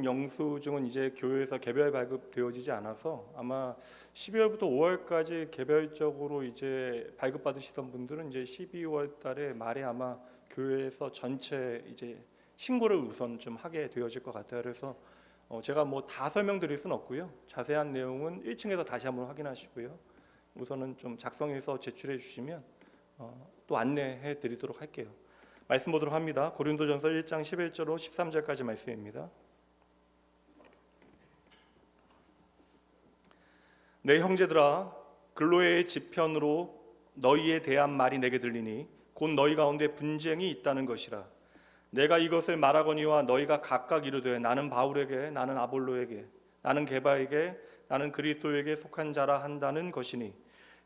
영수증은 이제 교회에서 개별 발급되어지지 않아서 아마 12월부터 5월까지 개별적으로 이제 발급받으시던 분들은 이제 12월 달에 말에 아마 교회에서 전체 이제 신고를 우선 좀 하게 되어질 것 같아요. 그래서 제가 뭐 다 설명드릴 수는 없고요. 자세한 내용은 1층에서 다시 한번 확인하시고요. 우선은 좀 작성해서 제출해 주시면 또 안내해 드리도록 할게요. 말씀 보도록 합니다. 고린도전서 1장 11절로 13절까지 말씀입니다. 내 형제들아, 글로의 지편으로 너희에 대한 말이 내게 들리니 곧 너희 가운데 분쟁이 있다는 것이라. 내가 이것을 말하거니와 너희가 각각 이르되 나는 바울에게, 나는 아볼로에게, 나는 게바에게, 나는 그리스도에게 속한 자라 한다는 것이니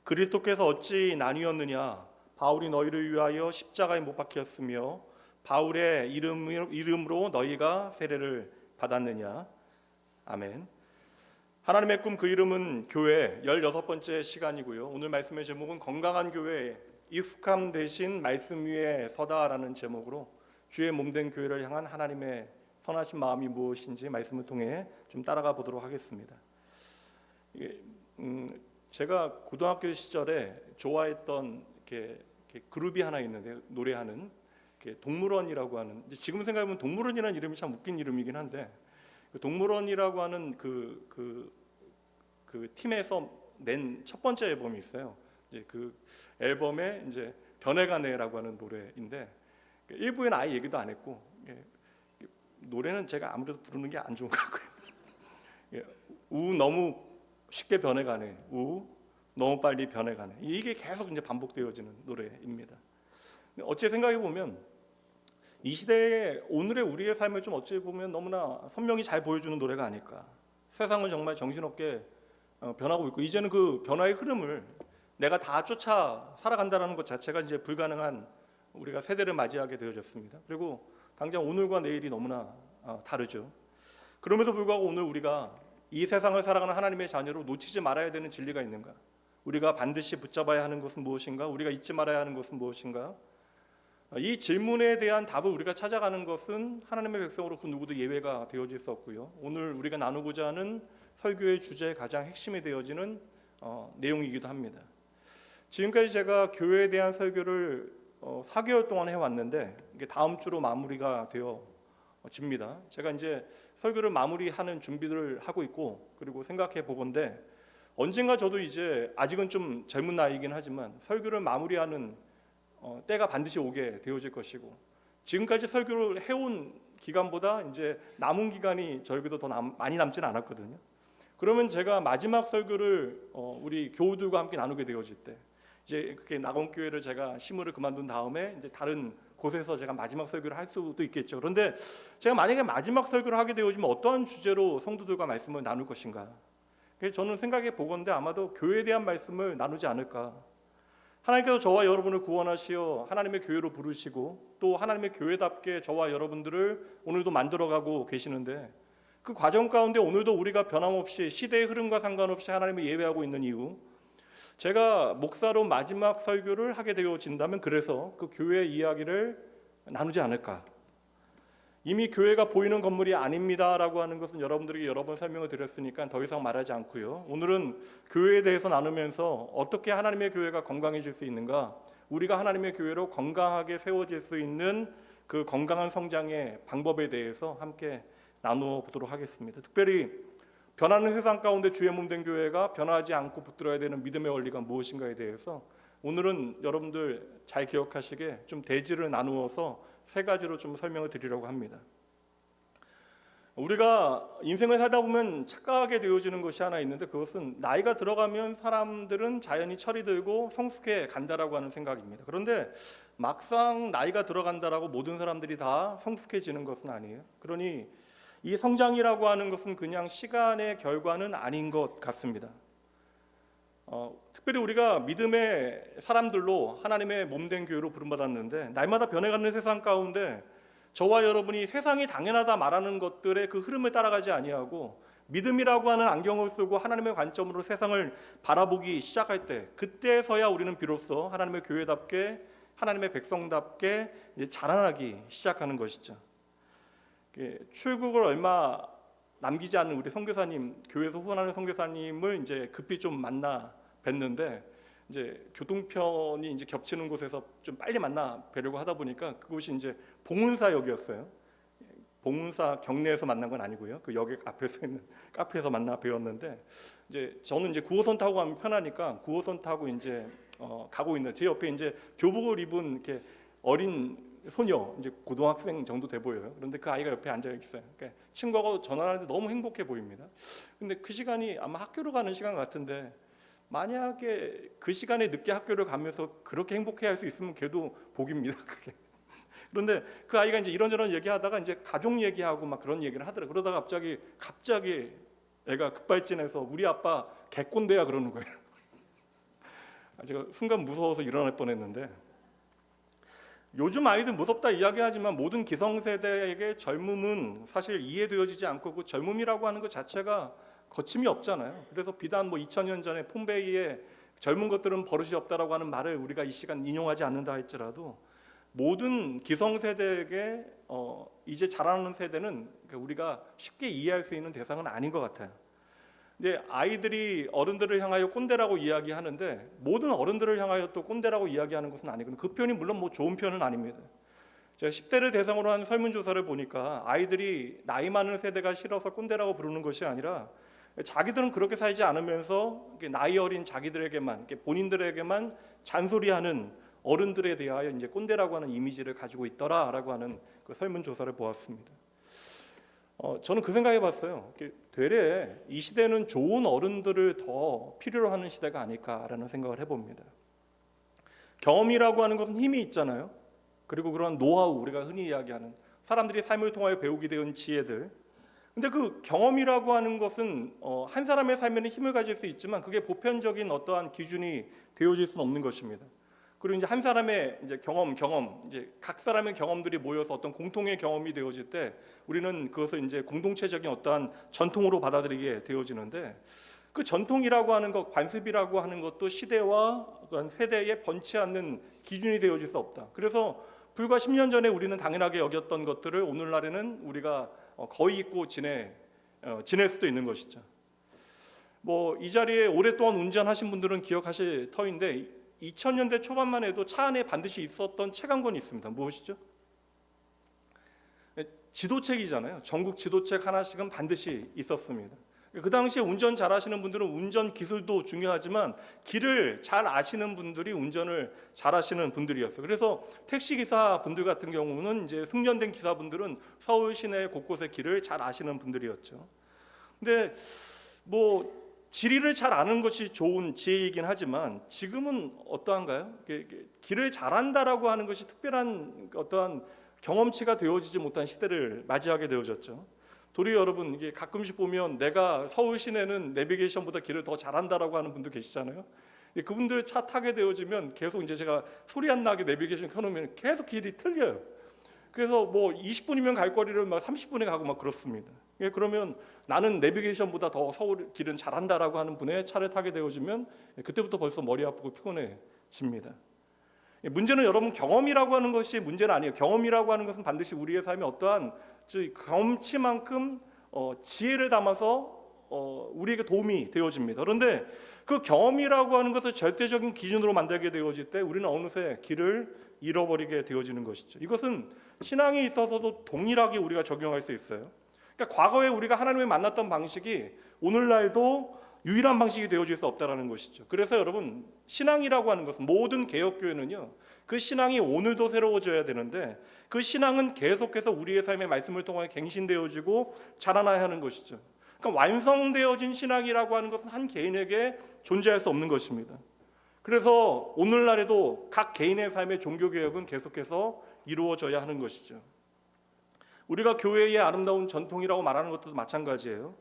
그리스도께서 어찌 나뉘었느냐? 바울이 너희를 위하여 십자가에 못 박혔으며 바울의 이름으로 너희가 세례를 받았느냐? 아멘. 하나님의 꿈, 그 이름은 교회 16번째 시간이고요. 오늘 말씀의 제목은 건강한 교회, 익숙함 대신 말씀 위에 서다라는 제목으로 주의 몸된 교회를 향한 하나님의 선하신 마음이 무엇인지 말씀을 통해 좀 따라가 보도록 하겠습니다. 제가 고등학교 시절에 좋아했던 이렇게 그룹이 하나 있는데, 노래하는 동물원이라고 하는, 지금 생각해보면 동물원이라는 이름이 참 웃긴 이름이긴 한데, 동물원이라고 하는 그 팀에서 낸 첫 번째 앨범이 있어요. 이제 그 앨범에 이제 변해가네라고 하는 노래인데, 일부에는 아예 얘기도 안 했고, 노래는 제가 아무래도 부르는 게 안 좋은 것 같고요. 우 너무 쉽게 변해가네, 우 너무 빨리 변해가네, 이게 계속 이제 반복되어지는 노래입니다. 어찌 생각해 보면 이 시대에 오늘의 우리의 삶을 좀 어찌 보면 너무나 선명히 잘 보여주는 노래가 아닐까. 세상은 정말 정신없게 변하고 있고, 이제는 그 변화의 흐름을 내가 다 쫓아 살아간다는 것 자체가 이제 불가능한 우리가 세대를 맞이하게 되어졌습니다. 그리고 당장 오늘과 내일이 너무나 다르죠. 그럼에도 불구하고 오늘 우리가 이 세상을 살아가는 하나님의 자녀로 놓치지 말아야 되는 진리가 있는가? 우리가 반드시 붙잡아야 하는 것은 무엇인가? 우리가 잊지 말아야 하는 것은 무엇인가? 이 질문에 대한 답을 우리가 찾아가는 것은 하나님의 백성으로 그 누구도 예외가 되어질 수 없고요. 오늘 우리가 나누고자 하는 설교의 주제의 가장 핵심이 되어지는 내용이기도 합니다. 지금까지 제가 교회에 대한 설교를 4개월 동안 해왔는데, 이게 다음 주로 마무리가 되어집니다. 제가 이제 설교를 마무리하는 준비를 하고 있고, 그리고 생각해 보건대 언젠가 저도 이제 아직은 좀 젊은 나이이긴 하지만 설교를 마무리하는 때가 반드시 오게 되어질 것이고, 지금까지 설교를 해온 기간보다 이제 남은 기간이 저에게도 더 많이 남지는 않았거든요. 그러면 제가 마지막 설교를 우리 교우들과 함께 나누게 되어질 때, 이제 그렇게 낙원교회를 제가 심으를 그만둔 다음에 이제 다른 곳에서 제가 마지막 설교를 할 수도 있겠죠. 그런데 제가 만약에 마지막 설교를 하게 되어지면 어떠한 주제로 성도들과 말씀을 나눌 것인가? 그래서 저는 생각해 보건대 아마도 교회에 대한 말씀을 나누지 않을까. 하나님께서 저와 여러분을 구원하시어 하나님의 교회로 부르시고 또 하나님의 교회답게 저와 여러분들을 오늘도 만들어가고 계시는데, 그 과정 가운데 오늘도 우리가 변함없이 시대의 흐름과 상관없이 하나님을 예배하고 있는 이유, 제가 목사로 마지막 설교를 하게 되어진다면 그래서 그 교회의 이야기를 나누지 않을까. 이미 교회가 보이는 건물이 아닙니다라고 하는 것은 여러분들에게 여러 번 설명을 드렸으니까 더 이상 말하지 않고요. 오늘은 교회에 대해서 나누면서 어떻게 하나님의 교회가 건강해질 수 있는가, 우리가 하나님의 교회로 건강하게 세워질 수 있는 그 건강한 성장의 방법에 대해서 함께 나누어 보도록 하겠습니다. 특별히 변하는 세상 가운데 주의 몸된 교회가 변하지 않고 붙들어야 되는 믿음의 원리가 무엇인가에 대해서 오늘은 여러분들 잘 기억하시게 좀 대지를 나누어서 3가지로 좀 설명을 드리려고 합니다. 우리가 인생을 살다 보면 착각하게 되어지는 것이 하나 있는데, 그것은 나이가 들어가면 사람들은 자연히 철이 들고 성숙해 간다라고 하는 생각입니다. 그런데 막상 나이가 들어간다라고 모든 사람들이 다 성숙해지는 것은 아니에요. 그러니 이 성장이라고 하는 것은 그냥 시간의 결과는 아닌 것 같습니다. 특별히 우리가 믿음의 사람들로 하나님의 몸된 교회로 부름받았는데, 날마다 변해가는 세상 가운데 저와 여러분이 세상이 당연하다 말하는 것들의 그 흐름을 따라가지 아니하고 믿음이라고 하는 안경을 쓰고 하나님의 관점으로 세상을 바라보기 시작할 때, 그때서야 우리는 비로소 하나님의 교회답게, 하나님의 백성답게 이제 자라나기 시작하는 것이죠. 출국을 얼마 남기지 않은 우리 선교사님, 교회에서 후원하는 선교사님을 이제 급히 좀 만나 뵀는데, 이제 교통편이 이제 겹치는 곳에서 좀 빨리 만나 뵈려고 하다 보니까 그곳이 이제 봉은사역이었어요. 봉은사 경내에서 만난 건 아니고요. 그 역 앞에서 있는 카페에서 만나 뵈었는데, 이제 저는 이제 9호선 타고 가면 편하니까 9호선 타고 이제 가고 있는 제 옆에 이제 교복을 입은 이렇게 어린 소녀, 이제 고등학생 정도 돼 보여요. 그런데 그 아이가 옆에 앉아 있어요. 그러니까 친구하고 전화하는데 너무 행복해 보입니다. 근데 그 시간이 아마 학교로 가는 시간 같은데, 만약에 그 시간에 늦게 학교를 가면서 그렇게 행복해 할 수 있으면 걔도 복입니다. 그게. 그런데 그 아이가 이제 이런저런 얘기하다가 이제 가족 얘기하고 막 그런 얘기를 하더라고요. 그러다가 갑자기 애가 급발진해서 우리 아빠 개꼰대야 그러는 거예요. 제가 순간 무서워서 일어날 뻔했는데, 요즘 아이들 무섭다 이야기하지만 모든 기성세대에게 젊음은 사실 이해되어지지 않고, 그 젊음이라고 하는 것 자체가 거침이 없잖아요. 그래서 비단 2000년 전에 폼베이의 젊은 것들은 버릇이 없다라고 하는 말을 우리가 이 시간 인용하지 않는다 할지라도, 모든 기성세대에게 이제 자라는 세대는 우리가 쉽게 이해할 수 있는 대상은 아닌 것 같아요. 근데 아이들이 어른들을 향하여 꼰대라고 이야기하는데, 모든 어른들을 향하여 또 꼰대라고 이야기하는 것은 아니거든요. 그 표현이 물론 좋은 표현은 아닙니다. 제가 10대를 대상으로 한 설문조사를 보니까 아이들이 나이 많은 세대가 싫어서 꼰대라고 부르는 것이 아니라, 자기들은 그렇게 살지 않으면서 나이 어린 자기들에게만, 본인들에게만 잔소리하는 어른들에 대하여 이제 꼰대라고 하는 이미지를 가지고 있더라라고 하는 그 설문조사를 보았습니다. 저는 그 생각해봤어요. 되레 이 시대는 좋은 어른들을 더 필요로 하는 시대가 아닐까라는 생각을 해봅니다. 경험이라고 하는 것은 힘이 있잖아요. 그리고 그런 노하우, 우리가 흔히 이야기하는 사람들이 삶을 통하여 배우게 된 지혜들. 근데 그 경험이라고 하는 것은 한 사람의 삶에는 힘을 가질 수 있지만 그게 보편적인 어떠한 기준이 되어질 수는 없는 것입니다. 그리고 이제 한 사람의 이제 경험, 이제 각 사람의 경험들이 모여서 어떤 공통의 경험이 되어질 때 우리는 그것을 이제 공동체적인 어떠한 전통으로 받아들이게 되어지는데, 그 전통이라고 하는 것, 관습이라고 하는 것도 시대와 세대에 번치 않는 기준이 되어질 수 없다. 그래서 불과 10년 전에 우리는 당연하게 여겼던 것들을 오늘날에는 우리가 거의 잊고 지낼 수도 있는 것이죠. 이 자리에 오랫동안 운전하신 분들은 기억하실 터인데, 2000년대 초반만 해도 차 안에 반드시 있었던 책 한 권이 있습니다. 무엇이죠? 지도책이잖아요. 전국 지도책 하나씩은 반드시 있었습니다. 그 당시에 운전 잘하시는 분들은 운전 기술도 중요하지만 길을 잘 아시는 분들이 운전을 잘하시는 분들이었어요. 그래서 택시 기사 분들 같은 경우는 이제 숙련된 기사분들은 서울 시내 곳곳의 길을 잘 아시는 분들이었죠. 근데 지리를 잘 아는 것이 좋은 지혜이긴 하지만 지금은 어떠한가요? 길을 잘한다라고 하는 것이 특별한 어떠한 경험치가 되어지지 못한 시대를 맞이하게 되어졌죠. 도리어 여러분, 이게 가끔씩 보면 내가 서울 시내는 내비게이션보다 길을 더 잘한다라고 하는 분도 계시잖아요. 그분들 차 타게 되어지면 계속 이제 제가 소리 안 나게 내비게이션 켜놓으면 계속 길이 틀려요. 그래서 20분이면 갈 거리를 30분에 가고 막 그렇습니다. 그러면 나는 내비게이션보다 더 서울 길은 잘한다라고 하는 분의 차를 타게 되어지면 그때부터 벌써 머리 아프고 피곤해집니다. 문제는 여러분, 경험이라고 하는 것이 문제는 아니에요. 경험이라고 하는 것은 반드시 우리의 삶에 어떠한 경험치만큼 지혜를 담아서 우리에게 도움이 되어집니다. 그런데 그 경험이라고 하는 것을 절대적인 기준으로 만들게 되어질 때 우리는 어느새 길을 잃어버리게 되어지는 것이죠. 이것은 신앙에 있어서도 동일하게 우리가 적용할 수 있어요. 그러니까 과거에 우리가 하나님을 만났던 방식이 오늘날도 유일한 방식이 되어질 수 없다는 것이죠. 그래서 여러분, 신앙이라고 하는 것은, 모든 개혁교회는요, 그 신앙이 오늘도 새로워져야 되는데 그 신앙은 계속해서 우리의 삶의 말씀을 통해 갱신되어지고 자라나야 하는 것이죠. 그러니까 완성되어진 신앙이라고 하는 것은 한 개인에게 존재할 수 없는 것입니다. 그래서 오늘날에도 각 개인의 삶의 종교개혁은 계속해서 이루어져야 하는 것이죠. 우리가 교회의 아름다운 전통이라고 말하는 것도 마찬가지예요.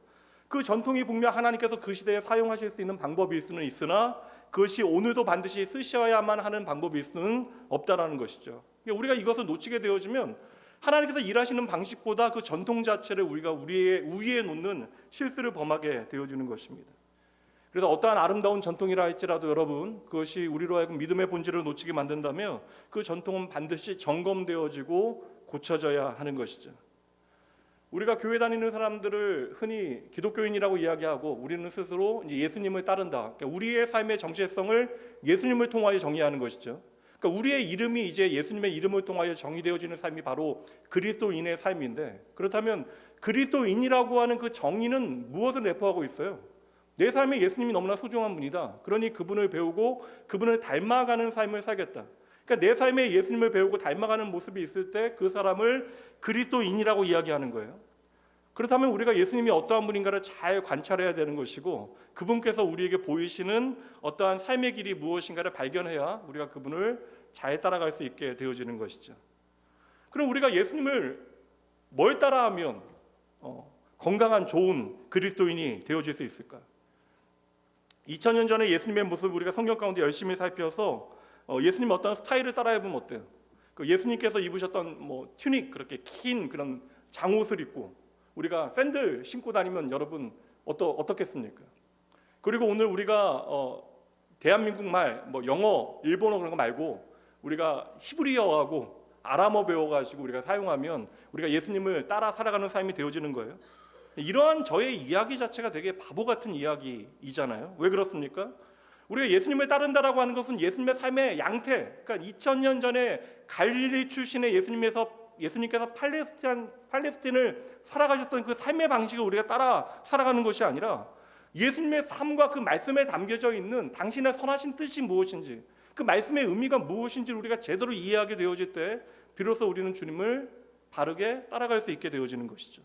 그 전통이 분명 하나님께서 그 시대에 사용하실 수 있는 방법일 수는 있으나 그것이 오늘도 반드시 쓰셔야만 하는 방법일 수는 없다라는 것이죠. 우리가 이것을 놓치게 되어지면 하나님께서 일하시는 방식보다 그 전통 자체를 우리가 우리의 우위에 놓는 실수를 범하게 되어지는 것입니다. 그래서 어떠한 아름다운 전통이라 할지라도 여러분, 그것이 우리로 하여금 믿음의 본질을 놓치게 만든다면 그 전통은 반드시 점검되어지고 고쳐져야 하는 것이죠. 우리가 교회 다니는 사람들을 흔히 기독교인이라고 이야기하고 우리는 스스로 이제 예수님을 따른다. 그러니까 우리의 삶의 정체성을 예수님을 통하여 정의하는 것이죠. 그러니까 우리의 이름이 이제 예수님의 이름을 통하여 정의되어지는 삶이 바로 그리스도인의 삶인데, 그렇다면 그리스도인이라고 하는 그 정의는 무엇을 내포하고 있어요? 내 삶에 예수님이 너무나 소중한 분이다. 그러니 그분을 배우고 그분을 닮아가는 삶을 살겠다. 그러니까 내 삶에 예수님을 배우고 닮아가는 모습이 있을 때 그 사람을 그리스도인이라고 이야기하는 거예요. 그렇다면 우리가 예수님이 어떠한 분인가를 잘 관찰해야 되는 것이고, 그분께서 우리에게 보이시는 어떠한 삶의 길이 무엇인가를 발견해야 우리가 그분을 잘 따라갈 수 있게 되어지는 것이죠. 그럼 우리가 예수님을 뭘 따라하면 건강한 좋은 그리스도인이 되어질 수 있을까? 2000년 전에 예수님의 모습을 우리가 성경 가운데 열심히 살펴서 예수님 어떤 스타일을 따라해보면 어때요? 예수님께서 입으셨던 튜닉, 그렇게 긴 그런 장옷을 입고 우리가 샌들 신고 다니면 여러분 어떻겠습니까? 그리고 오늘 우리가 대한민국 말, 영어, 일본어 그런 거 말고 우리가 히브리어하고 아람어 배워가지고 우리가 사용하면 우리가 예수님을 따라 살아가는 삶이 되어지는 거예요. 이러한 저의 이야기 자체가 되게 바보 같은 이야기이잖아요. 왜 그렇습니까? 우리가 예수님을 따른다라고 하는 것은 예수님의 삶의 양태, 그러니까 2000년 전에 갈릴리 출신의 예수님께서 팔레스틴을 살아가셨던 그 삶의 방식을 우리가 따라 살아가는 것이 아니라 예수님의 삶과 그 말씀에 담겨져 있는 당신의 선하신 뜻이 무엇인지, 그 말씀의 의미가 무엇인지를 우리가 제대로 이해하게 되어질 때 비로소 우리는 주님을 바르게 따라갈 수 있게 되어지는 것이죠.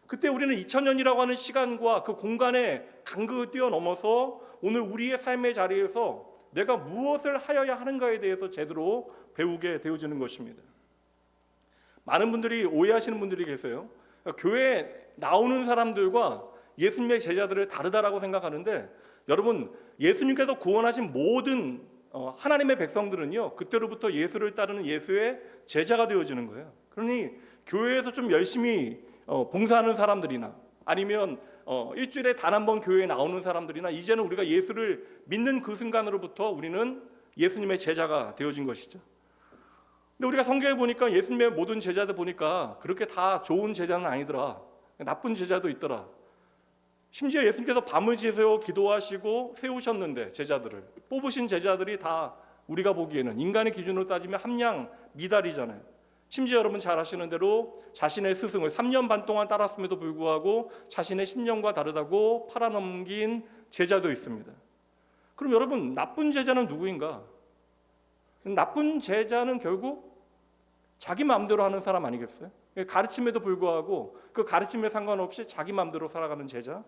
그때 우리는 2000년이라고 하는 시간과 그 공간의 간극을 뛰어넘어서 오늘 우리의 삶의 자리에서 내가 무엇을 하여야 하는가에 대해서 제대로 배우게 되어지는 것입니다. 많은 분들이 오해하시는 분들이 계세요. 교회에 나오는 사람들과 예수님의 제자들을 다르다라고 생각하는데, 여러분, 예수님께서 구원하신 모든 하나님의 백성들은요, 그때로부터 예수를 따르는 예수의 제자가 되어지는 거예요. 그러니 교회에서 좀 열심히 봉사하는 사람들이나 아니면 일주일에 단 한 번 교회에 나오는 사람들이나 이제는 우리가 예수를 믿는 그 순간으로부터 우리는 예수님의 제자가 되어진 것이죠. 근데 우리가 성경에 보니까 예수님의 모든 제자들 보니까 그렇게 다 좋은 제자는 아니더라. 나쁜 제자도 있더라. 심지어 예수님께서 밤을 지새워 기도하시고 세우셨는데 제자들을 뽑으신 제자들이 다 우리가 보기에는 인간의 기준으로 따지면 함량 미달이잖아요. 심지어 여러분 잘 아시는 대로 자신의 스승을 3년 반 동안 따랐음에도 불구하고 자신의 신념과 다르다고 팔아넘긴 제자도 있습니다. 그럼 여러분, 나쁜 제자는 누구인가? 나쁜 제자는 결국 자기 마음대로 하는 사람 아니겠어요? 가르침에도 불구하고 그 가르침에 상관없이 자기 마음대로 살아가는 제자?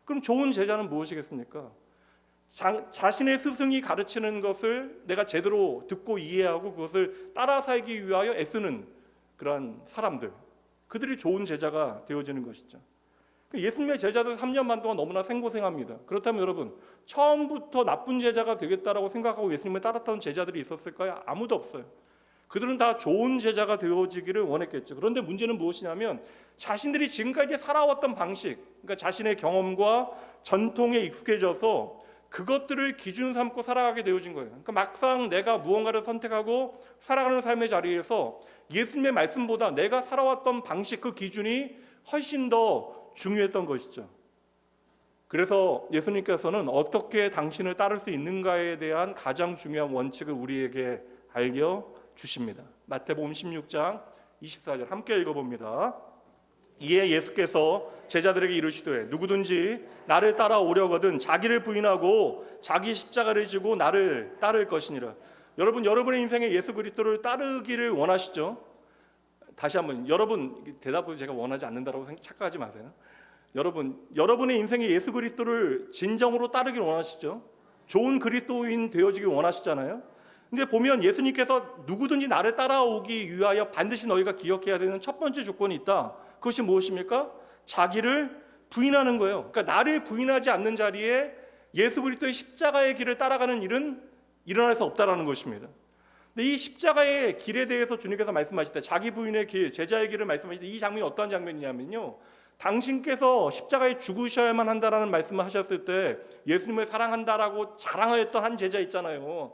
그럼 좋은 제자는 무엇이겠습니까? 자신의 스승이 가르치는 것을 내가 제대로 듣고 이해하고 그것을 따라 살기 위하여 애쓰는 그러한 사람들, 그들이 좋은 제자가 되어지는 것이죠. 예수님의 제자들 3년 반 동안 너무나 생고생합니다. 그렇다면 여러분, 처음부터 나쁜 제자가 되겠다라고 생각하고 예수님을 따랐던 제자들이 있었을까요? 아무도 없어요. 그들은 다 좋은 제자가 되어지기를 원했겠죠. 그런데 문제는 무엇이냐면 자신들이 지금까지 살아왔던 방식, 그러니까 자신의 경험과 전통에 익숙해져서 그것들을 기준 삼고 살아가게 되어진 거예요. 그러니까 막상 내가 무언가를 선택하고 살아가는 삶의 자리에서 예수님의 말씀보다 내가 살아왔던 방식, 그 기준이 훨씬 더 중요했던 것이죠. 그래서 예수님께서는 어떻게 당신을 따를 수 있는가에 대한 가장 중요한 원칙을 우리에게 알려주십니다. 마태복음 16장 24절 함께 읽어봅니다. 이에 예수께서 제자들에게 이르시되 누구든지 나를 따라오려거든 자기를 부인하고 자기 십자가를 지고 나를 따를 것이니라. 여러분, 여러분의 인생에 예수 그리스도를 따르기를 원하시죠? 다시 한번, 여러분 대답을 제가 원하지 않는다고 착각하지 마세요. 여러분의 인생에 예수 그리스도를 진정으로 따르기를 원하시죠? 좋은 그리스도인 되어지길 원하시잖아요. 근데 보면 예수님께서 누구든지 나를 따라오기 위하여 반드시 너희가 기억해야 되는 첫 번째 조건이 있다. 그것이 무엇입니까? 자기를 부인하는 거예요. 그러니까 나를 부인하지 않는 자리에 예수 그리스도의 십자가의 길을 따라가는 일은 일어날 수 없다라는 것입니다. 근데 이 십자가의 길에 대해서 주님께서 말씀하실 때, 자기 부인의 길, 제자의 길을 말씀하실 때 이 장면이 어떤 장면이냐면요, 당신께서 십자가에 죽으셔야만 한다라는 말씀을 하셨을 때 예수님을 사랑한다라고 자랑하였던 한 제자 있잖아요.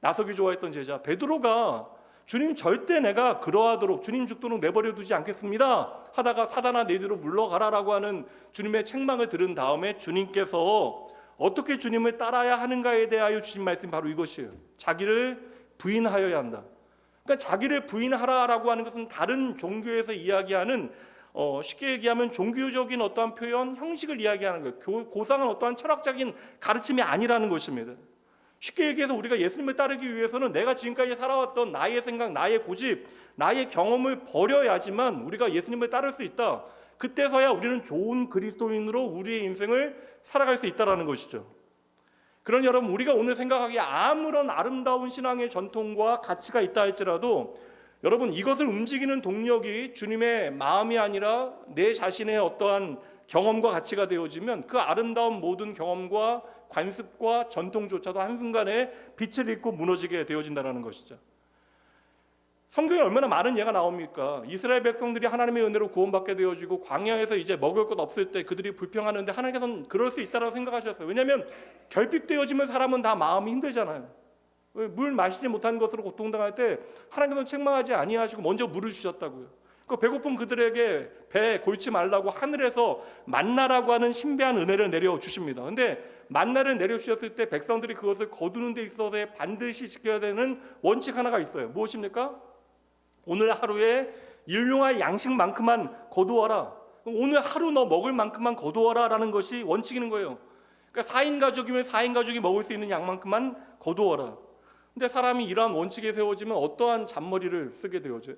나서기 좋아했던 제자 베드로가 주님 절대 내가 그러하도록 주님 죽도록 내버려 두지 않겠습니다 하다가 사단아 내 뒤로 물러가라라고 하는 주님의 책망을 들은 다음에 주님께서 어떻게 주님을 따라야 하는가에 대하여 주신 말씀이 바로 이것이에요. 자기를 부인하여야 한다. 그러니까 자기를 부인하라라고 하는 것은 다른 종교에서 이야기하는 쉽게 얘기하면 종교적인 어떠한 표현, 형식을 이야기하는 거예요. 고상한 어떠한 철학적인 가르침이 아니라는 것입니다. 쉽게 얘기해서 우리가 예수님을 따르기 위해서는 내가 지금까지 살아왔던 나의 생각, 나의 고집, 나의 경험을 버려야지만 우리가 예수님을 따를 수 있다. 그때서야 우리는 좋은 그리스도인으로 우리의 인생을 살아갈 수 있다는 것이죠. 그러니 여러분, 우리가 오늘 생각하기에 아무런 아름다운 신앙의 전통과 가치가 있다 할지라도 여러분, 이것을 움직이는 동력이 주님의 마음이 아니라 내 자신의 어떠한 경험과 가치가 되어지면 그 아름다운 모든 경험과 관습과 전통조차도 한순간에 빛을 잃고 무너지게 되어진다는 것이죠. 성경에 얼마나 많은 예가 나옵니까? 이스라엘 백성들이 하나님의 은혜로 구원받게 되어지고 광야에서 이제 먹을 것 없을 때 그들이 불평하는데 하나님께서는 그럴 수 있다고 생각하셨어요. 왜냐하면 결핍되어지면 사람은 다 마음이 힘들잖아요. 물 마시지 못한 것으로 고통당할 때 하나님께서는 책망하지 아니하시고 먼저 물을 주셨다고요. 그 배고픈 그들에게 배 골치 말라고 하늘에서 만나라고 하는 신비한 은혜를 내려주십니다. 근데 만나를 내려주셨을 때 백성들이 그것을 거두는 데 있어서 반드시 지켜야 되는 원칙 하나가 있어요. 무엇입니까? 오늘 하루에 일용할 양식만큼만 거두어라. 오늘 하루 너 먹을 만큼만 거두어라 라는 것이 원칙인 거예요. 그러니까 4인 가족이면 4인 가족이 먹을 수 있는 양만큼만 거두어라. 근데 사람이 이러한 원칙에 세워지면 어떠한 잔머리를 쓰게 되어져요?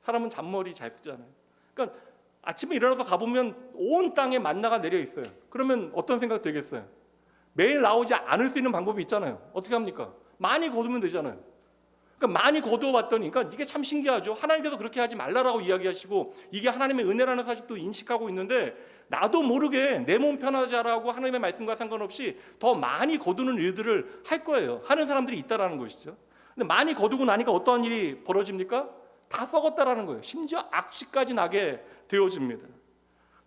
사람은 잔머리 잘 쓰잖아요. 그러니까 아침에 일어나서 가보면 온 땅에 만나가 내려 있어요. 그러면 어떤 생각 들겠어요? 매일 나오지 않을 수 있는 방법이 있잖아요. 어떻게 합니까? 많이 거두면 되잖아요. 그러니까 많이 거두어 봤더니, 그러니까 이게 참 신기하죠. 하나님께서 그렇게 하지 말라라고 이야기하시고 이게 하나님의 은혜라는 사실도 인식하고 있는데 나도 모르게 내 몸 편하지 하라고 하나님의 말씀과 상관없이 더 많이 거두는 일들을 할 거예요. 하는 사람들이 있다라는 것이죠. 근데 많이 거두고 나니까 어떠한 일이 벌어집니까? 다 썩었다라는 거예요. 심지어 악취까지 나게 되어집니다.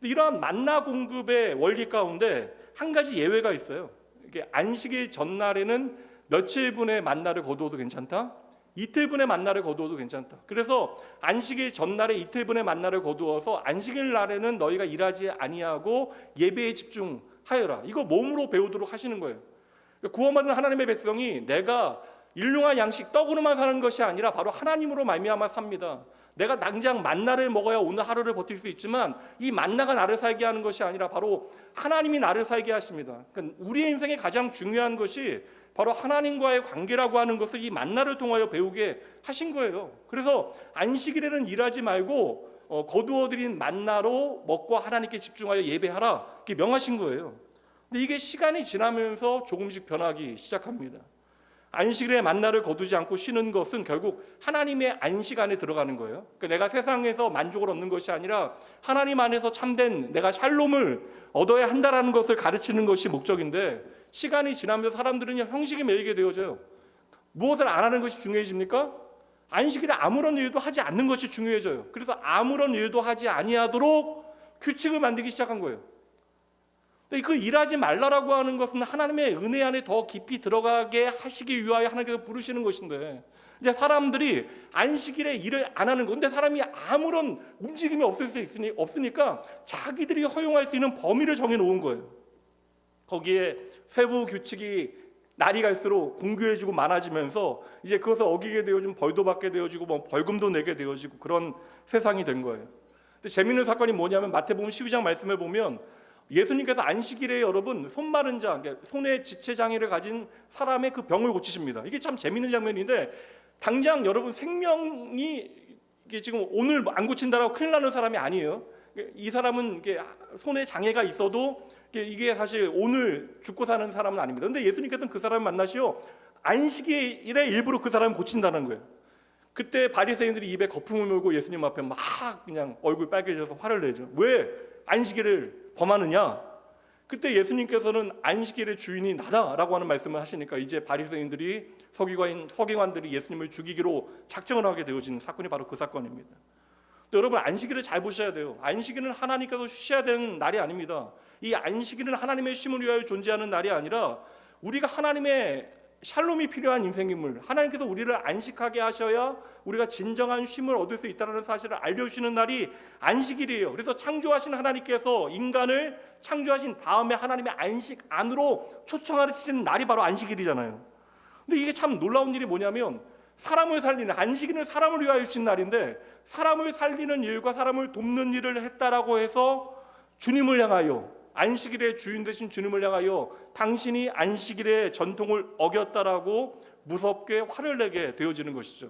이러한 만나 공급의 원리 가운데 한 가지 예외가 있어요. 이게 안식일 전날에는 며칠분의 만나를 거두어도 괜찮다. 이틀분의 만나를 거두어도 괜찮다. 그래서 안식일 전날에 이틀분의 만나를 거두어서 안식일 날에는 너희가 일하지 아니하고 예배에 집중하여라. 이거 몸으로 배우도록 하시는 거예요. 구원받은 하나님의 백성이 내가 일용할 양식 떡으로만 사는 것이 아니라 바로 하나님으로 말미암아 삽니다. 내가 당장 만나를 먹어야 오늘 하루를 버틸 수 있지만 이 만나가 나를 살게 하는 것이 아니라 바로 하나님이 나를 살게 하십니다. 그러니까 우리의 인생에 가장 중요한 것이 바로 하나님과의 관계라고 하는 것을 이 만나를 통하여 배우게 하신 거예요. 그래서 안식일에는 일하지 말고 거두어들인 만나로 먹고 하나님께 집중하여 예배하라, 이렇게 명하신 거예요. 근데 이게 시간이 지나면서 조금씩 변하기 시작합니다. 안식일에 만나를 거두지 않고 쉬는 것은 결국 하나님의 안식 안에 들어가는 거예요. 그러니까 내가 세상에서 만족을 얻는 것이 아니라 하나님 안에서 참된 내가 샬롬을 얻어야 한다라는 것을 가르치는 것이 목적인데, 시간이 지나면서 사람들은 형식이 매이게 되어져요. 무엇을 안 하는 것이 중요해집니까? 안식일에 아무런 일도 하지 않는 것이 중요해져요. 그래서 아무런 일도 하지 아니하도록 규칙을 만들기 시작한 거예요. 그 일하지 말라라고 하는 것은 하나님의 은혜 안에 더 깊이 들어가게 하시기 위하여 하나님께서 부르시는 것인데, 이제 사람들이 안식일에 일을 안 하는 거. 근데 사람이 아무런 움직임이 없으니까 자기들이 허용할 수 있는 범위를 정해놓은 거예요. 거기에 세부 규칙이 날이 갈수록 공교해지고 많아지면서 이제 그것을 어기게 되어지면 벌도 받게 되어지고 뭐 벌금도 내게 되어지고 그런 세상이 된 거예요. 근데 재미있는 사건이 뭐냐면 마태복음 12장 말씀을 보면 예수님께서 안식일에 여러분 손 마른 자, 손에 지체 장애를 가진 사람의 그 병을 고치십니다. 이게 참 재미있는 장면인데, 당장 여러분 생명이 이게 지금 오늘 안 고친다라고 큰일 나는 사람이 아니에요. 이 사람은 이게 손에 장애가 있어도 이게 사실 오늘 죽고 사는 사람은 아닙니다. 근데 예수님께서는 그 사람을 만나시오 안식일에 일부러 그 사람을 고친다는 거예요. 그때 바리새인들이 입에 거품을 물고 예수님 앞에 막 그냥 얼굴 빨개져서 화를 내죠. 왜 안식일을 범하느냐? 그때 예수님께서는 안식일의 주인이 나다라고 하는 말씀을 하시니까 이제 바리새인들이 서기관들이 예수님을 죽이기로 작정을 하게 되어진 사건이 바로 그 사건입니다. 여러분, 안식일을 잘 보셔야 돼요. 안식일은 하나님께서 쉬셔야 되는 날이 아닙니다. 이 안식일은 하나님의 쉼을 위하여 존재하는 날이 아니라 우리가 하나님의 샬롬이 필요한 인생임을, 하나님께서 우리를 안식하게 하셔야 우리가 진정한 쉼을 얻을 수 있다는 사실을 알려주시는 날이 안식일이에요. 그래서 창조하신 하나님께서 인간을 창조하신 다음에 하나님의 안식 안으로 초청하시는 날이 바로 안식일이잖아요. 근데 이게 참 놀라운 일이 뭐냐면, 사람을 살리는, 안식일은 사람을 위하여 주신 날인데 사람을 살리는 일과 사람을 돕는 일을 했다라고 해서 주님을 향하여, 안식일의 주인 되신 주님을 향하여 당신이 안식일의 전통을 어겼다라고 무섭게 화를 내게 되어지는 것이죠.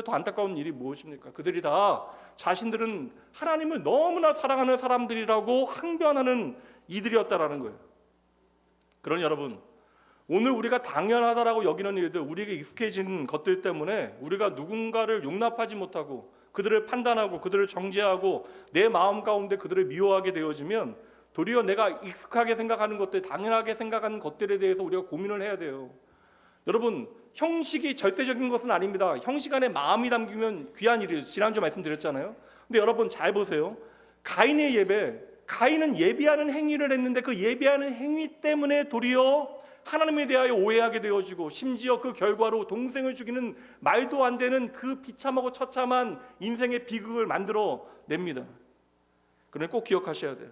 더 안타까운 일이 무엇입니까? 그들이 다 자신들은 하나님을 너무나 사랑하는 사람들이라고 항변하는 이들이었다라는 거예요. 그러니 여러분, 오늘 우리가 당연하다라고 여기는 일들, 우리에게 익숙해진 것들 때문에 우리가 누군가를 용납하지 못하고 그들을 판단하고 그들을 정죄하고 내 마음 가운데 그들을 미워하게 되어지면 도리어 내가 익숙하게 생각하는 것들, 당연하게 생각하는 것들에 대해서 우리가 고민을 해야 돼요. 여러분, 형식이 절대적인 것은 아닙니다. 형식 안에 마음이 담기면 귀한 일이에요. 지난주 말씀드렸잖아요. 근데 여러분 잘 보세요. 가인의 예배, 가인은 예비하는 행위를 했는데 그 예비하는 행위 때문에 도리어 하나님에 대하여 오해하게 되어지고, 심지어 그 결과로 동생을 죽이는 말도 안 되는 그 비참하고 처참한 인생의 비극을 만들어 냅니다. 그러니 꼭 기억하셔야 돼요.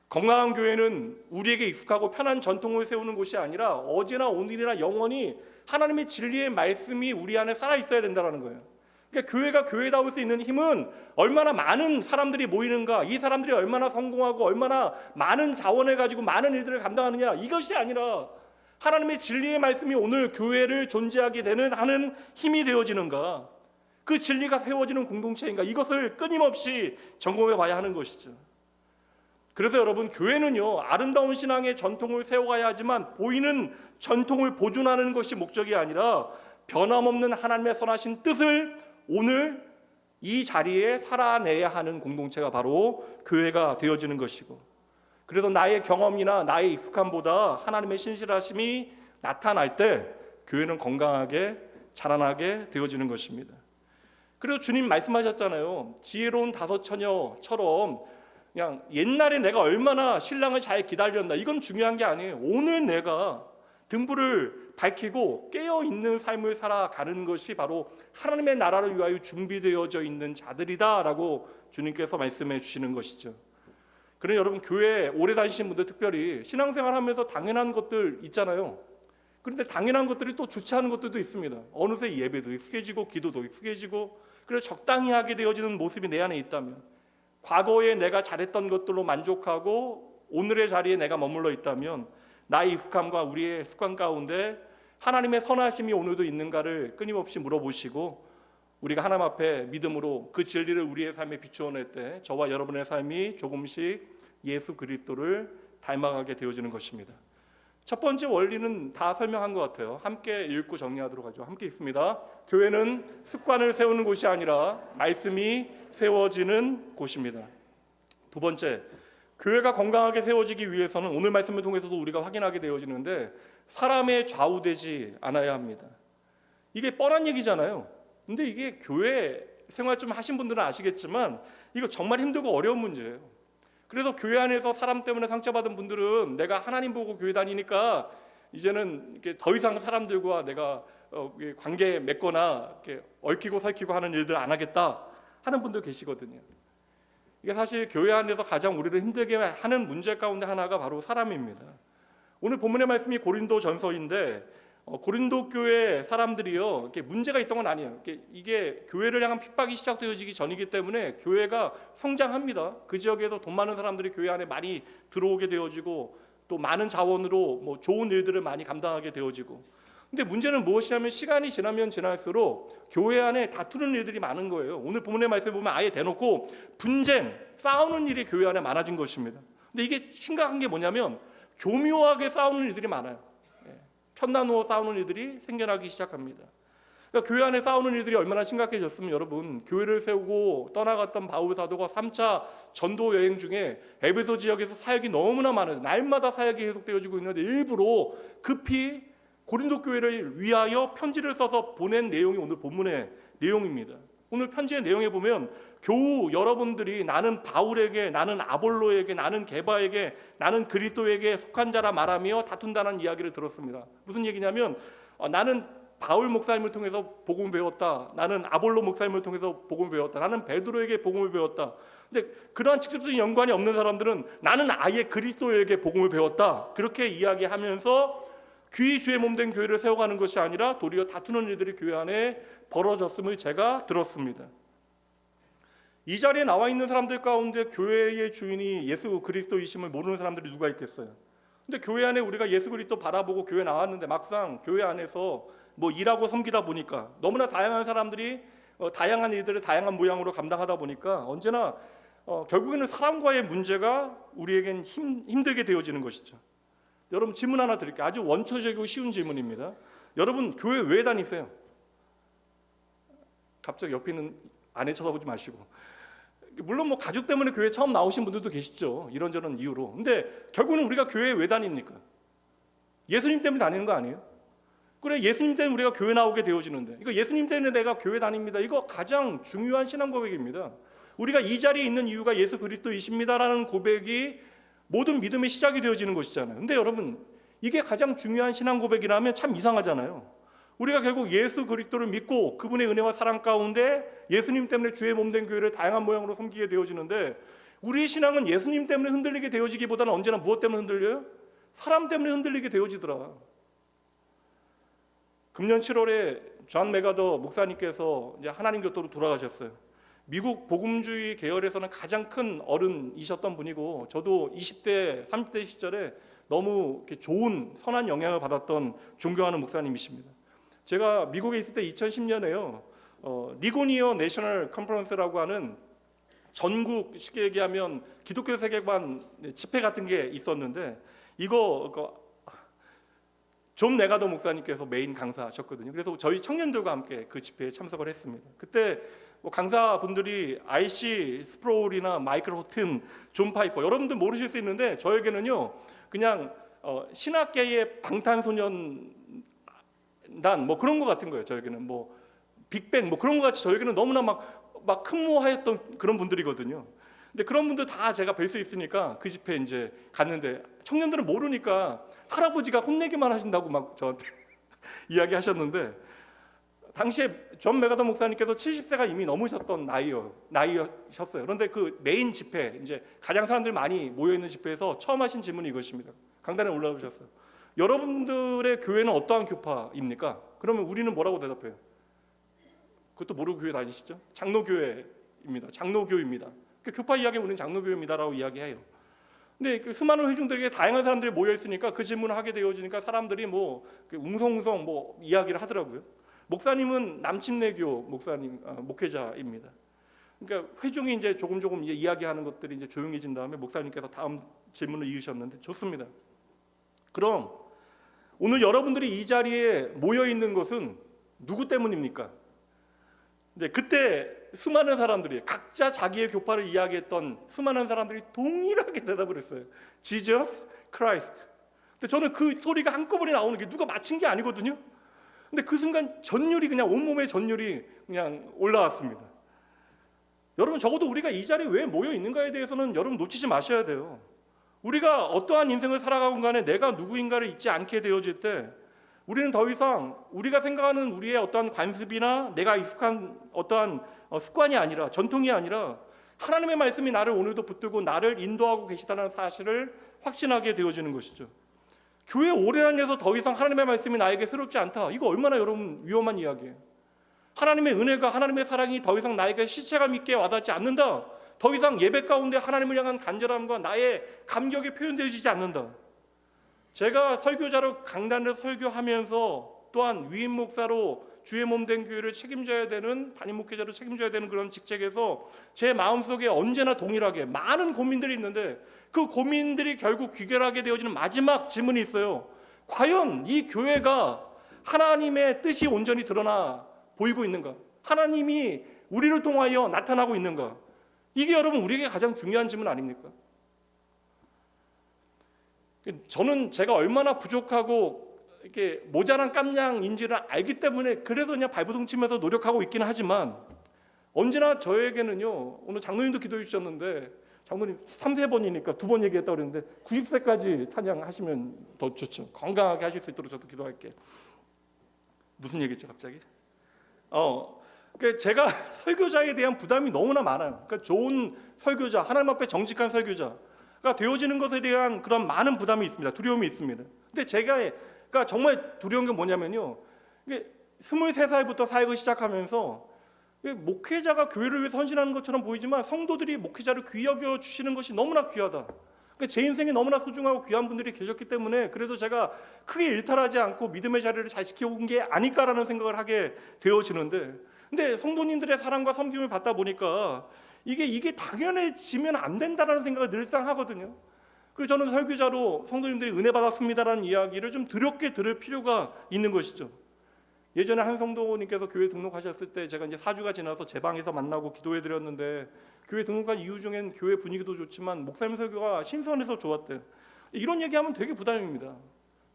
건강한 교회는 우리에게 익숙하고 편한 전통을 세우는 곳이 아니라 어제나 오늘이나 영원히 하나님의 진리의 말씀이 우리 안에 살아있어야 된다는 거예요. 그러니까 교회가 교회다울 수 있는 힘은 얼마나 많은 사람들이 모이는가, 이 사람들이 얼마나 성공하고 얼마나 많은 자원을 가지고 많은 일들을 감당하느냐, 이것이 아니라 하나님의 진리의 말씀이 오늘 교회를 존재하게 되는 하는 힘이 되어지는가, 그 진리가 세워지는 공동체인가, 이것을 끊임없이 점검해 봐야 하는 것이죠. 그래서 여러분, 교회는요, 아름다운 신앙의 전통을 세워가야 하지만 보이는 전통을 보존하는 것이 목적이 아니라 변함없는 하나님의 선하신 뜻을 오늘 이 자리에 살아내야 하는 공동체가 바로 교회가 되어지는 것이고, 그래서 나의 경험이나 나의 익숙함보다 하나님의 신실하심이 나타날 때 교회는 건강하게 자라나게 되어지는 것입니다. 그래서 주님 말씀하셨잖아요. 지혜로운 다섯 처녀처럼 그냥 옛날에 내가 얼마나 신랑을 잘 기다렸나, 이건 중요한 게 아니에요. 오늘 내가 등불을 밝히고 깨어있는 삶을 살아가는 것이 바로 하나님의 나라를 위하여 준비되어져 있는 자들이다라고 주님께서 말씀해 주시는 것이죠. 그래서 여러분, 교회 오래 다니신 분들, 특별히 신앙생활하면서 당연한 것들 있잖아요. 그런데 당연한 것들이 또 좋지 않은 것들도 있습니다. 어느새 예배도 익숙해지고 기도도 익숙해지고, 그래서 적당히 하게 되어지는 모습이 내 안에 있다면, 과거에 내가 잘했던 것들로 만족하고 오늘의 자리에 내가 머물러 있다면 나의 익숙함과 우리의 습관 가운데 하나님의 선하심이 오늘도 있는가를 끊임없이 물어보시고, 우리가 하나님 앞에 믿음으로 그 진리를 우리의 삶에 비추어낼 때 저와 여러분의 삶이 조금씩 예수 그리스도를 닮아가게 되어지는 것입니다. 첫 번째 원리는 다 설명한 것 같아요. 함께 읽고 정리하도록 하죠. 함께 읽습니다. 교회는 습관을 세우는 곳이 아니라 말씀이 세워지는 곳입니다. 두 번째, 교회가 건강하게 세워지기 위해서는 오늘 말씀을 통해서도 우리가 확인하게 되어지는데 사람에 좌우되지 않아야 합니다. 이게 뻔한 얘기잖아요. 근데 이게 교회 생활 좀 하신 분들은 아시겠지만 이거 정말 힘들고 어려운 문제예요. 그래서 교회 안에서 사람 때문에 상처받은 분들은 내가 하나님 보고 교회 다니니까 이제는 이렇게 더 이상 사람들과 내가 관계 맺거나 이렇게 얽히고 설키고 하는 일들 안 하겠다 하는 분들 계시거든요. 이게 사실 교회 안에서 가장 우리를 힘들게 하는 문제 가운데 하나가 바로 사람입니다. 오늘 본문의 말씀이 고린도전서인데 고린도 교회 사람들이요, 이렇게 문제가 있던 건 아니에요. 이게 교회를 향한 핍박이 시작되어지기 전이기 때문에 교회가 성장합니다. 그 지역에서 돈 많은 사람들이 교회 안에 많이 들어오게 되어지고 또 많은 자원으로 뭐 좋은 일들을 많이 감당하게 되어지고. 근데 문제는 무엇이냐면 시간이 지나면 지날수록 교회 안에 다투는 일들이 많은 거예요. 오늘 본문의 말씀을 보면 아예 대놓고 분쟁, 싸우는 일이 교회 안에 많아진 것입니다. 근데 이게 심각한 게 뭐냐면 교묘하게 싸우는 일들이 많아요. 편나누어 싸우는 일들이 생겨나기 시작합니다. 그러니까 교회 안에 싸우는 일들이 얼마나 심각해졌으면 여러분, 교회를 세우고 떠나갔던 바울 사도가 3차 전도 여행 중에 에베소 지역에서 사역이 너무나 많아요. 날마다 사역이 계속되어지고 있는데 일부러 급히 고린도 교회를 위하여 편지를 써서 보낸 내용이 오늘 본문의 내용입니다. 오늘 편지의 내용에 보면 교우 여러분들이 나는 바울에게, 나는 아볼로에게, 나는 게바에게, 나는 그리스도에게 속한 자라 말하며 다툰다는 이야기를 들었습니다. 무슨 얘기냐면 나는 바울 목사님을 통해서 복음을 배웠다. 나는 아볼로 목사님을 통해서 복음을 배웠다. 나는 베드로에게 복음을 배웠다. 근데 그러한 직접적인 연관이 없는 사람들은 나는 아예 그리스도에게 복음을 배웠다. 그렇게 이야기하면서 귀히 주의 몸된 교회를 세워가는 것이 아니라 도리어 다투는 일들이 교회 안에 벌어졌음을 제가 들었습니다. 이 자리에 나와 있는 사람들 가운데 교회의 주인이 예수 그리스도이심을 모르는 사람들이 누가 있겠어요? 근데 교회 안에 우리가 예수 그리스도 바라보고 교회 나왔는데 막상 교회 안에서 뭐 일하고 섬기다 보니까 너무나 다양한 사람들이 다양한 일들을 다양한 모양으로 감당하다 보니까 언제나 결국에는 사람과의 문제가 우리에겐 힘들게 되어지는 것이죠. 여러분 질문 하나 드릴게요. 아주 원초적이고 쉬운 질문입니다. 여러분 교회 왜 다니세요? 갑자기 옆에 있는 아내 쳐다보지 마시고. 물론 뭐 가족 때문에 교회 처음 나오신 분들도 계시죠. 이런저런 이유로. 근데 결국은 우리가 교회에 왜 다닙니까? 예수님 때문에 다니는 거 아니에요? 그래, 예수님 때문에 우리가 교회 나오게 되어지는데, 이거 예수님 때문에 내가 교회 다닙니다. 이거 가장 중요한 신앙 고백입니다. 우리가 이 자리에 있는 이유가 예수 그리스도이십니다라는 고백이 모든 믿음의 시작이 되어지는 것이잖아요. 근데 여러분, 이게 가장 중요한 신앙 고백이라면 참 이상하잖아요. 우리가 결국 예수 그리스도를 믿고 그분의 은혜와 사랑 가운데 예수님 때문에 주의 몸된 교회를 다양한 모양으로 섬기게 되어지는데, 우리의 신앙은 예수님 때문에 흔들리게 되어지기보다는 언제나 무엇 때문에 흔들려요? 사람 때문에 흔들리게 되어지더라. 금년 7월에 존 메가더 목사님께서 이제 하나님 곁으로 돌아가셨어요. 미국 복음주의 계열에서는 가장 큰 어른이셨던 분이고, 저도 20대, 30대 시절에 너무 이렇게 좋은 선한 영향을 받았던 존경하는 목사님이십니다. 제가 미국에 있을 때 2010년에요. 리고니어 내셔널 컨퍼런스라고 하는 전국 쉽게 얘기하면 기독교 세계관 집회 같은 게 있었는데, 이거 존 메가더 목사님께서 메인 강사하셨거든요. 그래서 저희 청년들과 함께 그 집회에 참석을 했습니다. 그때 강사분들이 I.C. 스프로울이나 마이클 호튼, 존 파이퍼, 여러분들 모르실 수 있는데 저에게는요 그냥 신학계의 방탄소년단 뭐 그런 것 같은 거예요. 저에게는 뭐 빅뱅 뭐 그런 것 같이 저에게는 너무나 막 흠모하였던 그런 분들이거든요. 근데 그런 분들 다 제가 뵐 수 있으니까 그 집회 이제 갔는데, 청년들은 모르니까 할아버지가 혼내기만 하신다고 막 저한테 이야기하셨는데, 당시에 존 메가더 목사님께서 70세가 이미 넘으셨던 나이셨어요. 그런데 그 메인 집회, 이제 가장 사람들이 많이 모여 있는 집회에서 처음 하신 질문이 이것입니다. 강단에 올라오셨어요. 여러분들의 교회는 어떠한 교파입니까? 그러면 우리는 뭐라고 대답해요? 그것도 모르고 교회 다니시죠? 장로교회입니다. 장로교입니다. 교파 이야기 우리는 장로교입니다라고 이야기해요. 근데 그 수많은 회중들에게 다양한 사람들이 모여 있으니까 그 질문을 하게 되어지니까 사람들이 뭐 웅성웅성 뭐 이야기를 하더라고요. 목사님은 남침내교 목사님 목회자입니다. 그러니까 회중이 이제 조금 이제 이야기하는 것들이 이제 조용해진 다음에 목사님께서 다음 질문을 이으셨는데, 좋습니다. 그럼 오늘 여러분들이 이 자리에 모여 있는 것은 누구 때문입니까? 근데 그때 수많은 사람들이 각자 자기의 교파를 이야기했던 수많은 사람들이 동일하게 대답을 했어요. Jesus Christ. 근데 저는 그 소리가 한꺼번에 나오는 게 누가 맞힌 게 아니거든요. 근데 그 순간 전율이 그냥 온몸의 전율이 그냥 올라왔습니다. 여러분, 적어도 우리가 이 자리에 왜 모여 있는가에 대해서는 여러분 놓치지 마셔야 돼요. 우리가 어떠한 인생을 살아가건 간에 내가 누구인가를 잊지 않게 되어질 때, 우리는 더 이상 우리가 생각하는 우리의 어떠한 관습이나 내가 익숙한 어떠한 습관이 아니라, 전통이 아니라 하나님의 말씀이 나를 오늘도 붙들고 나를 인도하고 계시다는 사실을 확신하게 되어지는 것이죠. 교회 오래 다녀서 더 이상 하나님의 말씀이 나에게 새롭지 않다. 이거 얼마나 여러분 위험한 이야기예요. 하나님의 은혜가, 하나님의 사랑이 더 이상 나에게 실체감 있게 와닿지 않는다. 더 이상 예배 가운데 하나님을 향한 간절함과 나의 감격이 표현되어지지 않는다. 제가 설교자로 강단을 설교하면서 또한 위임 목사로 주의 몸된 교회를 책임져야 되는, 담임 목회자로 책임져야 되는 그런 직책에서 제 마음속에 언제나 동일하게 많은 고민들이 있는데, 그 고민들이 결국 귀결하게 되어지는 마지막 질문이 있어요. 과연 이 교회가 하나님의 뜻이 온전히 드러나 보이고 있는가? 하나님이 우리를 통하여 나타나고 있는가? 이게 여러분 우리에게 가장 중요한 질문 아닙니까? 저는 제가 얼마나 부족하고 이렇게 모자란 깜냥인지를 알기 때문에 그래서 그냥 발버둥 치면서 노력하고 있기는 하지만, 언제나 저에게는요, 오늘 장로님도 기도해 주셨는데, 장로님 3-4번이니까 2번 얘기했다고 그랬는데 90세까지 찬양하시면 더 좋죠. 건강하게 하실 수 있도록 저도 기도할게요. 무슨 얘기죠 갑자기? 그러니까 제가 설교자에 대한 부담이 너무나 많아요. 그러니까 좋은 설교자, 하나님 앞에 정직한 설교자가 되어지는 것에 대한 그런 많은 부담이 있습니다. 두려움이 있습니다. 근데 제가 그러니까 정말 두려운 게 뭐냐면요. 23살부터 사역을 시작하면서 목회자가 교회를 위해 헌신하는 것처럼 보이지만 성도들이 목회자를 귀히 여겨 주시는 것이 너무나 귀하다. 그러니까 제 인생에 너무나 소중하고 귀한 분들이 계셨기 때문에 그래도 제가 크게 일탈하지 않고 믿음의 자리를 잘 지켜온 게 아닐까라는 생각을 하게 되어지는데, 근데 성도님들의 사랑과 섬김을 받다 보니까 이게 당연해지면 안 된다라는 생각을 늘상 하거든요. 그래서 저는 설교자로 성도님들이 은혜 받았습니다라는 이야기를 좀 두렵게 들을 필요가 있는 것이죠. 예전에 한 성도님께서 교회 등록하셨을 때 제가 이제 4주가 지나서 제 방에서 만나고 기도해 드렸는데, 교회 등록한 이유 중엔 교회 분위기도 좋지만 목사님 설교가 신선해서 좋았대요. 이런 얘기하면 되게 부담입니다.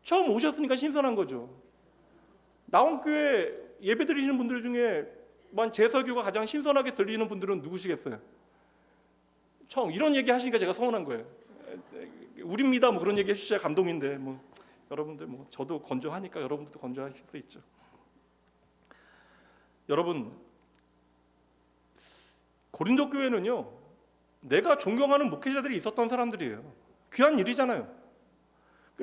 처음 오셨으니까 신선한 거죠. 나온교회 예배 드리시는 분들 중에 제 설교가 가장 신선하게 들리는 분들은 누구시겠어요? 처음 이런 얘기 하시니까 제가 서운한 거예요. 우립니다 뭐 그런 얘기 해주셔야 감동인데, 여러분들 저도 건조하니까 여러분들도 건조하실 수 있죠. 여러분, 고린도 교회는요, 내가 존경하는 목회자들이 있었던 사람들이에요. 귀한 일이잖아요.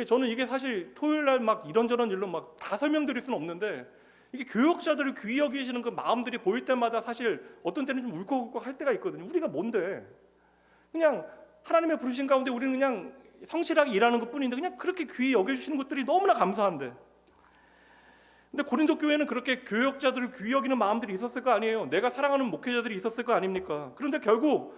저는 이게 사실 토요일 날 이런저런 일로 다 설명드릴 수는 없는데, 이게 교역자들을 귀히 여기시는 그 마음들이 보일 때마다 사실 어떤 때는 좀 울컥울컥 할 때가 있거든요. 우리가 뭔데? 그냥 하나님의 부르신 가운데 우리는 그냥 성실하게 일하는 것뿐인데 그냥 그렇게 귀히 여겨주시는 것들이 너무나 감사한데, 근데 고린도 교회는 그렇게 교역자들을 귀히 여기는 마음들이 있었을 거 아니에요. 내가 사랑하는 목회자들이 있었을 거 아닙니까? 그런데 결국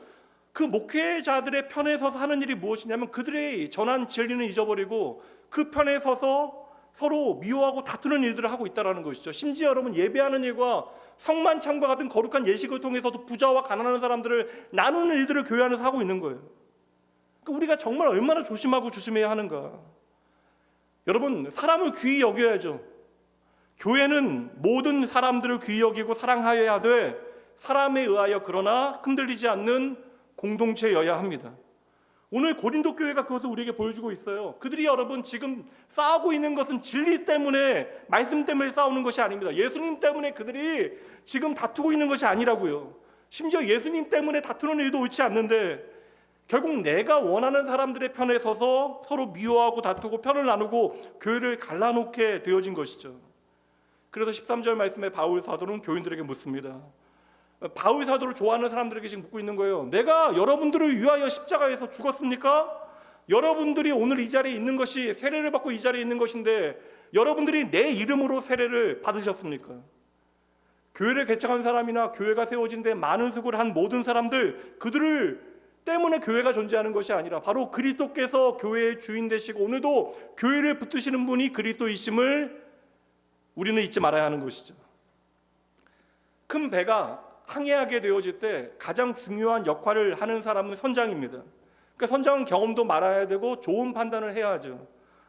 그 목회자들의 편에 서서 하는 일이 무엇이냐면, 그들의 전한 진리는 잊어버리고 그 편에 서서 서로 미워하고 다투는 일들을 하고 있다는 것이죠. 심지어 여러분, 예배하는 일과 성만찬과 같은 거룩한 예식을 통해서도 부자와 가난한 사람들을 나누는 일들을 교회 안에서 하고 있는 거예요. 그러니까 우리가 정말 얼마나 조심하고 조심해야 하는가. 여러분, 사람을 귀히 여겨야죠. 교회는 모든 사람들을 귀히 여기고 사랑하여야 돼, 사람에 의하여 그러나 흔들리지 않는 공동체여야 합니다. 오늘 고린도 교회가 그것을 우리에게 보여주고 있어요. 그들이 여러분 지금 싸우고 있는 것은 진리 때문에, 말씀 때문에 싸우는 것이 아닙니다. 예수님 때문에 그들이 지금 다투고 있는 것이 아니라고요. 심지어 예수님 때문에 다투는 일도 옳지 않는데, 결국 내가 원하는 사람들의 편에 서서 서로 미워하고 다투고 편을 나누고 교회를 갈라놓게 되어진 것이죠. 그래서 13절 말씀에 바울 사도는 교인들에게 묻습니다. 바울 사도를 좋아하는 사람들에게 지금 묻고 있는 거예요. 내가 여러분들을 위하여 십자가에서 죽었습니까? 여러분들이 오늘 이 자리에 있는 것이, 세례를 받고 이 자리에 있는 것인데 여러분들이 내 이름으로 세례를 받으셨습니까? 교회를 개척한 사람이나 교회가 세워진 데 많은 수고를 한 모든 사람들, 그들을 때문에 교회가 존재하는 것이 아니라 바로 그리스도께서 교회의 주인 되시고 오늘도 교회를 붙드시는 분이 그리스도이심을 우리는 잊지 말아야 하는 것이죠. 큰 배가 항해하게 되어질 때 가장 중요한 역할을 하는 사람은 선장입니다. 그러니까 선장은 경험도 많아야 되고 좋은 판단을 해야 하죠.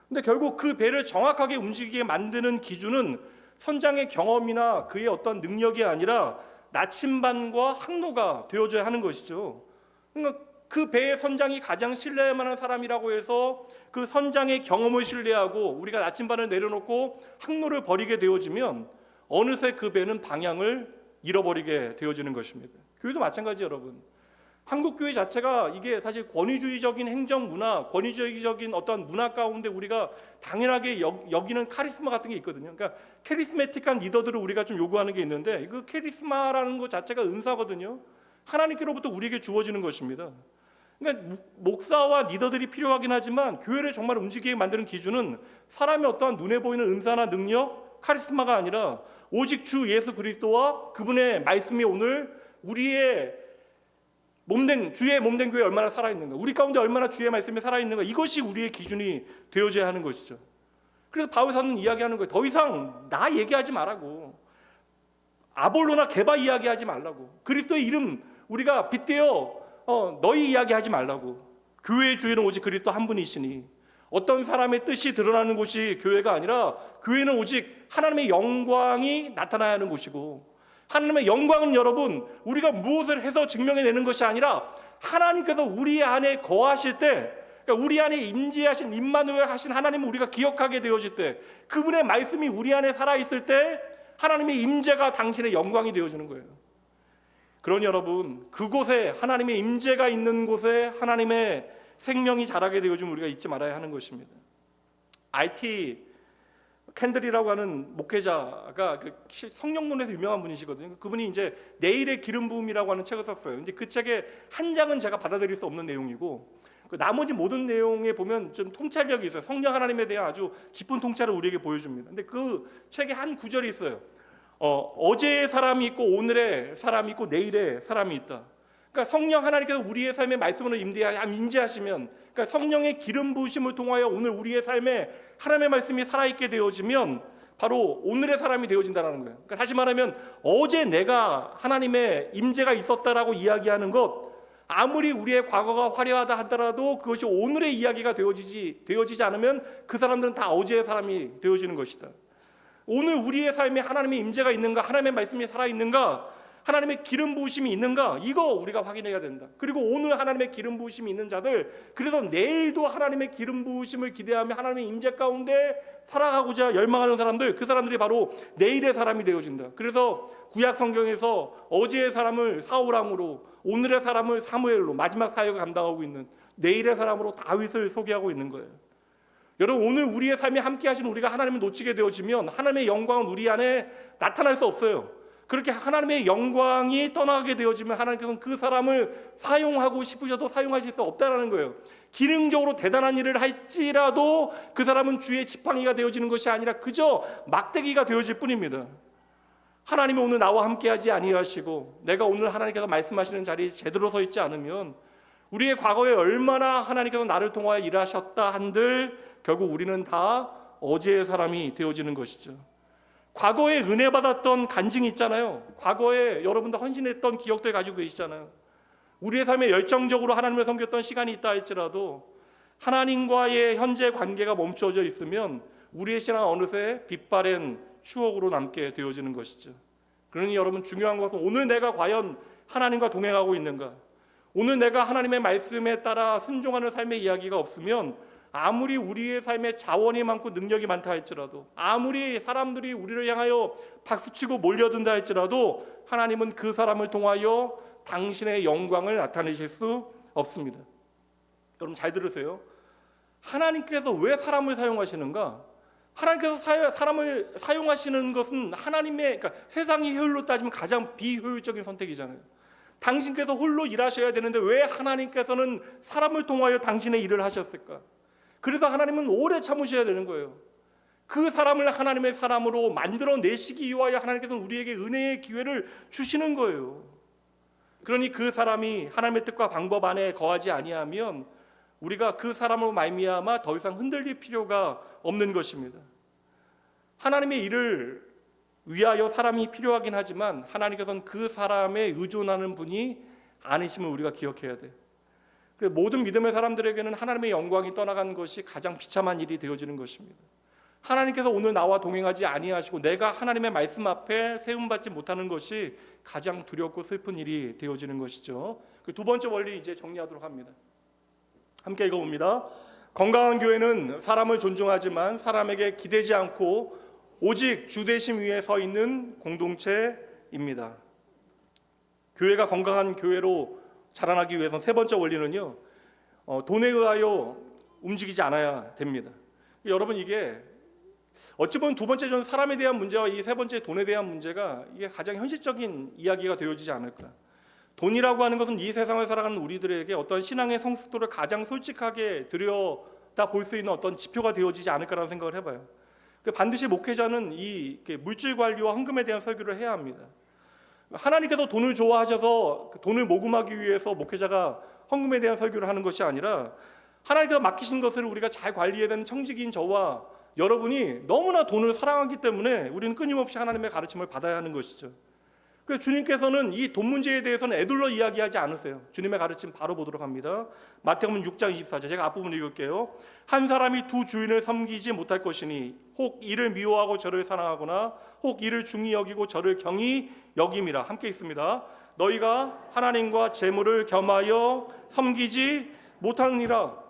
근데 결국 그 배를 정확하게 움직이게 만드는 기준은 선장의 경험이나 그의 어떤 능력이 아니라 나침반과 항로가 되어져야 하는 것이죠. 그러니까 그 배의 선장이 가장 신뢰할 만한 사람이라고 해서 그 선장의 경험을 신뢰하고 우리가 나침반을 내려놓고 항로를 버리게 되어지면 어느새 그 배는 방향을 잃어버리게 되어지는 것입니다. 교회도 마찬가지 여러분. 한국 교회 자체가 이게 사실 권위주의적인 행정 문화, 권위주의적인 어떤 문화 가운데 우리가 당연하게 여기는 카리스마 같은 게 있거든요. 그러니까 카리스마틱한 리더들을 우리가 좀 요구하는 게 있는데, 그 카리스마라는 것 자체가 은사거든요. 하나님께로부터 우리에게 주어지는 것입니다. 그러니까 목사와 리더들이 필요하긴 하지만 교회를 정말 움직이게 만드는 기준은 사람의 어떠한 눈에 보이는 은사나 능력, 카리스마가 아니라 오직 주 예수 그리스도와 그분의 말씀이 오늘 우리의 주의 몸된 교회에 얼마나 살아있는가, 우리 가운데 얼마나 주의 말씀이 살아있는가, 이것이 우리의 기준이 되어져야 하는 것이죠. 그래서 바울 사도는 이야기하는 거예요. 더 이상 나 얘기하지 말라고, 아볼로나 게바 이야기하지 말라고, 그리스도의 이름 우리가 빗대어 너희 이야기하지 말라고. 교회의 주인은 오직 그리스도 한 분이시니 어떤 사람의 뜻이 드러나는 곳이 교회가 아니라, 교회는 오직 하나님의 영광이 나타나야 하는 곳이고, 하나님의 영광은 여러분 우리가 무엇을 해서 증명해내는 것이 아니라 하나님께서 우리 안에 거하실 때, 그러니까 그러니까 우리 안에 임재하신 임마누엘 하신 하나님을 우리가 기억하게 되어질 때, 그분의 말씀이 우리 안에 살아있을 때 하나님의 임재가 당신의 영광이 되어지는 거예요. 그러니 여러분, 그곳에 하나님의 임재가 있는 곳에 하나님의 생명이 자라게 되어지면 우리가 잊지 말아야 하는 것입니다. IT 캔들이라고 하는 목회자가 성령론에서 유명한 분이시거든요. 그분이 이제 내일의 기름 부음이라고 하는 책을 썼어요. 근데 그 책의 한 장은 제가 받아들일 수 없는 내용이고, 그 나머지 모든 내용에 보면 좀 통찰력이 있어요. 성령 하나님에 대한 아주 깊은 통찰을 우리에게 보여줍니다. 근데 그 책에 한 구절이 있어요. 어제의 사람이 있고 오늘의 사람이 있고 내일의 사람이 있다. 그러니까 성령 하나님께서 우리의 삶에 말씀으로 임재하시면, 그러니까 성령의 기름 부으심을 통하여 오늘 우리의 삶에 하나님의 말씀이 살아있게 되어지면 바로 오늘의 사람이 되어진다는 거예요. 그러니까 다시 말하면 어제 내가 하나님의 임재가 있었다라고 이야기하는 것, 아무리 우리의 과거가 화려하다 하더라도 그것이 오늘의 이야기가 되어지지 않으면 그 사람들은 다 어제의 사람이 되어지는 것이다. 오늘 우리의 삶에 하나님의 임재가 있는가, 하나님의 말씀이 살아있는가, 하나님의 기름 부으심이 있는가, 이거 우리가 확인해야 된다. 그리고 오늘 하나님의 기름 부으심이 있는 자들, 그래서 내일도 하나님의 기름 부으심을 기대하며 하나님의 임재 가운데 살아가고자 열망하는 사람들, 그 사람들이 바로 내일의 사람이 되어진다. 그래서 구약 성경에서 어제의 사람을 사울왕으로, 오늘의 사람을 사무엘로, 마지막 사역을 감당하고 있는 내일의 사람으로 다윗을 소개하고 있는 거예요. 여러분, 오늘 우리의 삶에 함께 하신 우리가 하나님을 놓치게 되어지면 하나님의 영광은 우리 안에 나타날 수 없어요. 그렇게 하나님의 영광이 떠나게 되어지면 하나님께서는 그 사람을 사용하고 싶으셔도 사용하실 수 없다는 거예요. 기능적으로 대단한 일을 할지라도 그 사람은 주의 지팡이가 되어지는 것이 아니라 그저 막대기가 되어질 뿐입니다. 하나님이 오늘 나와 함께하지 아니하시고 내가 오늘 하나님께서 말씀하시는 자리에 제대로 서 있지 않으면 우리의 과거에 얼마나 하나님께서 나를 통하여 일하셨다 한들 결국 우리는 다 어제의 사람이 되어지는 것이죠. 과거에 은혜 받았던 간증이 있잖아요. 과거에 여러분도 헌신했던 기억들 가지고 계시잖아요. 우리의 삶에 열정적으로 하나님을 섬겼던 시간이 있다 할지라도 하나님과의 현재 관계가 멈춰져 있으면 우리의 신앙은 어느새 빛바랜 추억으로 남게 되어지는 것이죠. 그러니 여러분, 중요한 것은 오늘 내가 과연 하나님과 동행하고 있는가, 오늘 내가 하나님의 말씀에 따라 순종하는 삶의 이야기가 없으면 아무리 우리의 삶에 자원이 많고 능력이 많다 할지라도, 아무리 사람들이 우리를 향하여 박수치고 몰려든다 할지라도 하나님은 그 사람을 통하여 당신의 영광을 나타내실 수 없습니다. 여러분 잘 들으세요. 하나님께서 왜 사람을 사용하시는가? 하나님께서 사람을 사용하시는 것은 하나님의, 그러니까 세상의 효율로 따지면 가장 비효율적인 선택이잖아요. 당신께서 홀로 일하셔야 되는데 왜 하나님께서는 사람을 통하여 당신의 일을 하셨을까? 그래서 하나님은 오래 참으셔야 되는 거예요. 그 사람을 하나님의 사람으로 만들어내시기 위하여 하나님께서는 우리에게 은혜의 기회를 주시는 거예요. 그러니 그 사람이 하나님의 뜻과 방법 안에 거하지 아니하면 우리가 그 사람으로 말미암아 더 이상 흔들릴 필요가 없는 것입니다. 하나님의 일을 위하여 사람이 필요하긴 하지만 하나님께서는 그 사람에 의존하는 분이 아니심을 우리가 기억해야 돼요. 모든 믿음의 사람들에게는 하나님의 영광이 떠나간 것이 가장 비참한 일이 되어지는 것입니다. 하나님께서 오늘 나와 동행하지 아니하시고 내가 하나님의 말씀 앞에 세움받지 못하는 것이 가장 두렵고 슬픈 일이 되어지는 것이죠. 그 두 번째 원리 이제 정리하도록 합니다. 함께 읽어봅니다. 건강한 교회는 사람을 존중하지만 사람에게 기대지 않고 오직 주대심 위에 서 있는 공동체입니다. 교회가 건강한 교회로 자라나기 위해서는 세 번째 원리는요, 돈에 의하여 움직이지 않아야 됩니다. 여러분, 이게 어찌 보면 두 번째 전 사람에 대한 문제와 이 세 번째 돈에 대한 문제가 이게 가장 현실적인 이야기가 되어지지 않을까. 돈이라고 하는 것은 이 세상을 살아가는 우리들에게 어떤 신앙의 성숙도를 가장 솔직하게 들여다 볼 수 있는 어떤 지표가 되어지지 않을까라는 생각을 해봐요. 반드시 목회자는 이 물질 관리와 헌금에 대한 설교를 해야 합니다. 하나님께서 돈을 좋아하셔서 돈을 모금하기 위해서 목회자가 헌금에 대한 설교를 하는 것이 아니라 하나님께서 맡기신 것을 우리가 잘 관리해야 되는 청직인 저와 여러분이 너무나 돈을 사랑하기 때문에 우리는 끊임없이 하나님의 가르침을 받아야 하는 것이죠. 그래서 주님께서는 이 돈 문제에 대해서는 애둘러 이야기하지 않으세요. 주님의 가르침 바로 보도록 합니다. 마태복음 6장 24절, 제가 앞부분 읽을게요. 한 사람이 두 주인을 섬기지 못할 것이니 혹 이를 미워하고 저를 사랑하거나 혹 이를 중히 여기고 저를 경히 여김이라. 함께 있습니다. 너희가 하나님과 재물을 겸하여 섬기지 못하느니라.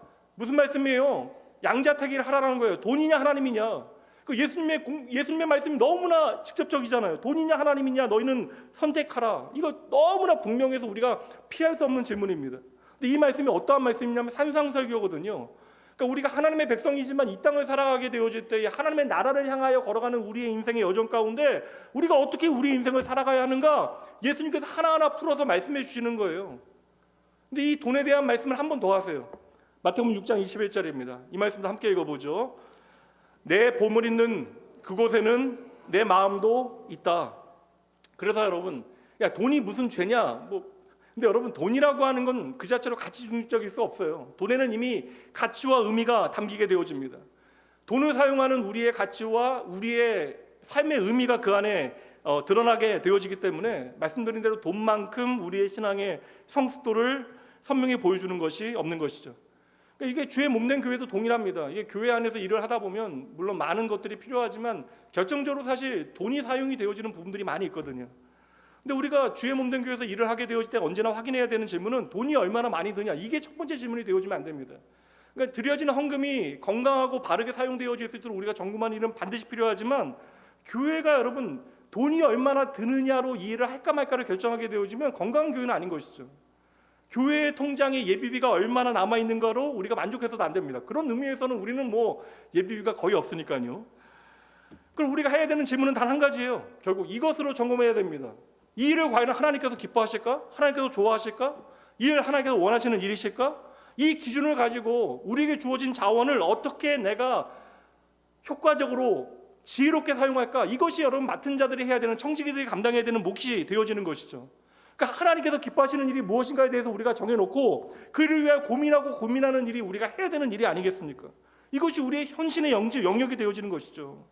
무슨 말씀이에요? 양자택일을 하라는 거예요. 돈이냐 하나님이냐? 그 예수님의 말씀이 너무나 직접적이잖아요. 돈이냐 하나님이냐 너희는 선택하라. 이거 너무나 분명해서 우리가 피할 수 없는 질문입니다. 근데 이 말씀이 어떠한 말씀이냐면 산상설교거든요. 그러니까 우리가 하나님의 백성이지만 이 땅을 살아가게 되어질 때 하나님의 나라를 향하여 걸어가는 우리의 인생의 여정 가운데 우리가 어떻게 우리 인생을 살아가야 하는가? 예수님께서 하나하나 풀어서 말씀해 주시는 거예요. 근데 이 돈에 대한 말씀을 한 번 더 하세요. 마태복음 6장 21절입니다. 이 말씀도 함께 읽어보죠. 내 보물 있는 그곳에는 내 마음도 있다. 그래서 여러분, 야 돈이 무슨 죄냐? 근데 여러분 돈이라고 하는 건 그 자체로 가치 중립적일 수 없어요. 돈에는 이미 가치와 의미가 담기게 되어집니다. 돈을 사용하는 우리의 가치와 우리의 삶의 의미가 그 안에 드러나게 되어지기 때문에 말씀드린 대로 돈만큼 우리의 신앙의 성숙도를 선명히 보여주는 것이 없는 것이죠. 이게 주의 몸된 교회도 동일합니다. 이게 교회 안에서 일을 하다 보면 물론 많은 것들이 필요하지만 결정적으로 사실 돈이 사용이 되어지는 부분들이 많이 있거든요. 근데 우리가 주의 몸된 교회에서 일을 하게 되어질 때 언제나 확인해야 되는 질문은 돈이 얼마나 많이 드냐. 이게 첫 번째 질문이 되어지면 안 됩니다. 그러니까 드려지는 헌금이 건강하고 바르게 사용되어질 수 있도록 우리가 점검하는 일은 반드시 필요하지만 교회가 여러분 돈이 얼마나 드느냐로 이 일을 할까 말까를 결정하게 되어지면 건강한 교회는 아닌 것이죠. 교회의 통장에 예비비가 얼마나 남아있는가로 우리가 만족해서도 안 됩니다. 그런 의미에서는 우리는 예비비가 거의 없으니까요. 그럼 우리가 해야 되는 질문은 단 한 가지예요. 결국 이것으로 점검해야 됩니다. 이 일을 과연 하나님께서 기뻐하실까? 하나님께서 좋아하실까? 이 일 하나님께서 원하시는 일이실까? 이 기준을 가지고 우리에게 주어진 자원을 어떻게 내가 효과적으로 지혜롭게 사용할까? 이것이 여러분 맡은 자들이 해야 되는, 청지기들이 감당해야 되는 몫이 되어지는 것이죠. 그러니까 하나님께서 기뻐하시는 일이 무엇인가에 대해서 우리가 정해놓고 그를 위해 고민하는 일이 우리가 해야 되는 일이 아니겠습니까? 이것이 우리의 현신의 영역이 되어지는 것이죠.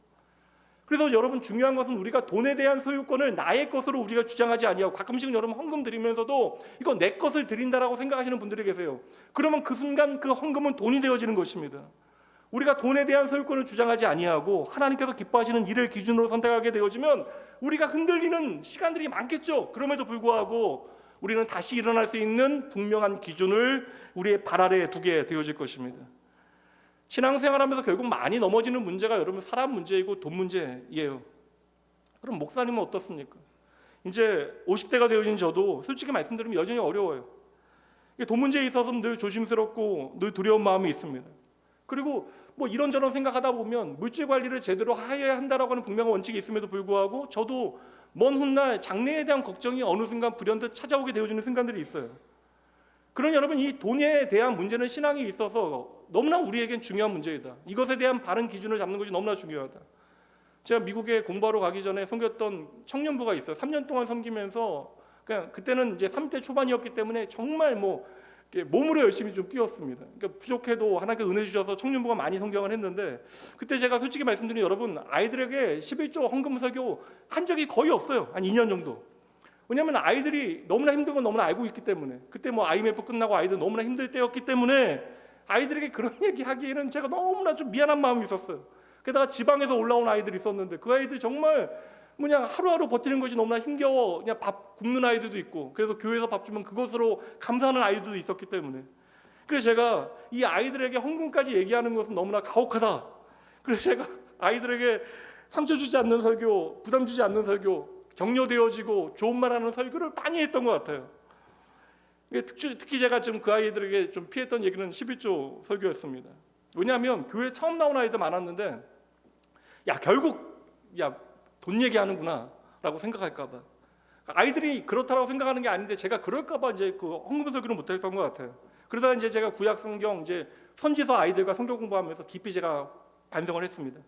그래서 여러분 중요한 것은 우리가 돈에 대한 소유권을 나의 것으로 우리가 주장하지 아니하고, 가끔씩은 여러분 헌금 드리면서도 이거 내 것을 드린다라고 생각하시는 분들이 계세요. 그러면 그 순간 그 헌금은 돈이 되어지는 것입니다. 우리가 돈에 대한 소유권을 주장하지 아니하고 하나님께서 기뻐하시는 일을 기준으로 선택하게 되어지면 우리가 흔들리는 시간들이 많겠죠. 그럼에도 불구하고 우리는 다시 일어날 수 있는 분명한 기준을 우리의 발 아래에 두게 되어질 것입니다. 신앙생활하면서 결국 많이 넘어지는 문제가 여러분 사람 문제이고 돈 문제예요. 그럼 목사님은 어떻습니까? 이제 50대가 되어진 저도 솔직히 말씀드리면 여전히 어려워요. 돈 문제에 있어서는 늘 조심스럽고 늘 두려운 마음이 있습니다. 그리고 이런저런 생각하다 보면 물질 관리를 제대로 해야 한다라고 하는 분명한 원칙이 있음에도 불구하고 저도 먼 훗날 장래에 대한 걱정이 어느 순간 불현듯 찾아오게 되어지는 순간들이 있어요. 그러니 여러분 이 돈에 대한 문제는 신앙에 있어서 너무나 우리에겐 중요한 문제이다. 이것에 대한 바른 기준을 잡는 것이 너무나 중요하다. 제가 미국에 공부하러 가기 전에 섬겼던 청년부가 있어요. 3년 동안 섬기면서 그냥 그때는 이제 30대 초반이었기 때문에 정말 몸으로 열심히 좀 뛰었습니다. 그러니까 부족해도 하나님께 은혜 주셔서 청년부가 많이 성경을 했는데 그때 제가 솔직히 말씀드리면 여러분 아이들에게 11조 헌금 설교 한 적이 거의 없어요. 한 2년 정도. 왜냐하면 아이들이 너무나 힘든 건 너무나 알고 있기 때문에, 그때 IMF 끝나고 아이들 너무나 힘들 때였기 때문에 아이들에게 그런 얘기 하기에는 제가 너무나 좀 미안한 마음이 있었어요. 게다가 지방에서 올라온 아이들이 있었는데 그 아이들 정말 그냥 하루하루 버티는 것이 너무나 힘겨워 그냥 밥 굶는 아이들도 있고, 그래서 교회에서 밥 주면 그것으로 감사하는 아이들도 있었기 때문에, 그래서 제가 이 아이들에게 헌금까지 얘기하는 것은 너무나 가혹하다. 그래서 제가 아이들에게 상처 주지 않는 설교, 부담 주지 않는 설교, 격려되어지고 좋은 말하는 설교를 많이 했던 것 같아요. 특히 제가 좀 그 아이들에게 좀 피했던 얘기는 11조 설교였습니다. 왜냐하면 교회 처음 나온 아이들 많았는데 결국 돈 얘기하는구나 라고 생각할까 봐, 아이들이 그렇다고 생각하는 게 아닌데 제가 그럴까 봐 이제 그 헌금 설교를 못 했던 것 같아요. 그러다가 이제 제가 구약 성경 이제 선지서 아이들과 성경 공부하면서 깊이 제가 반성을 했습니다.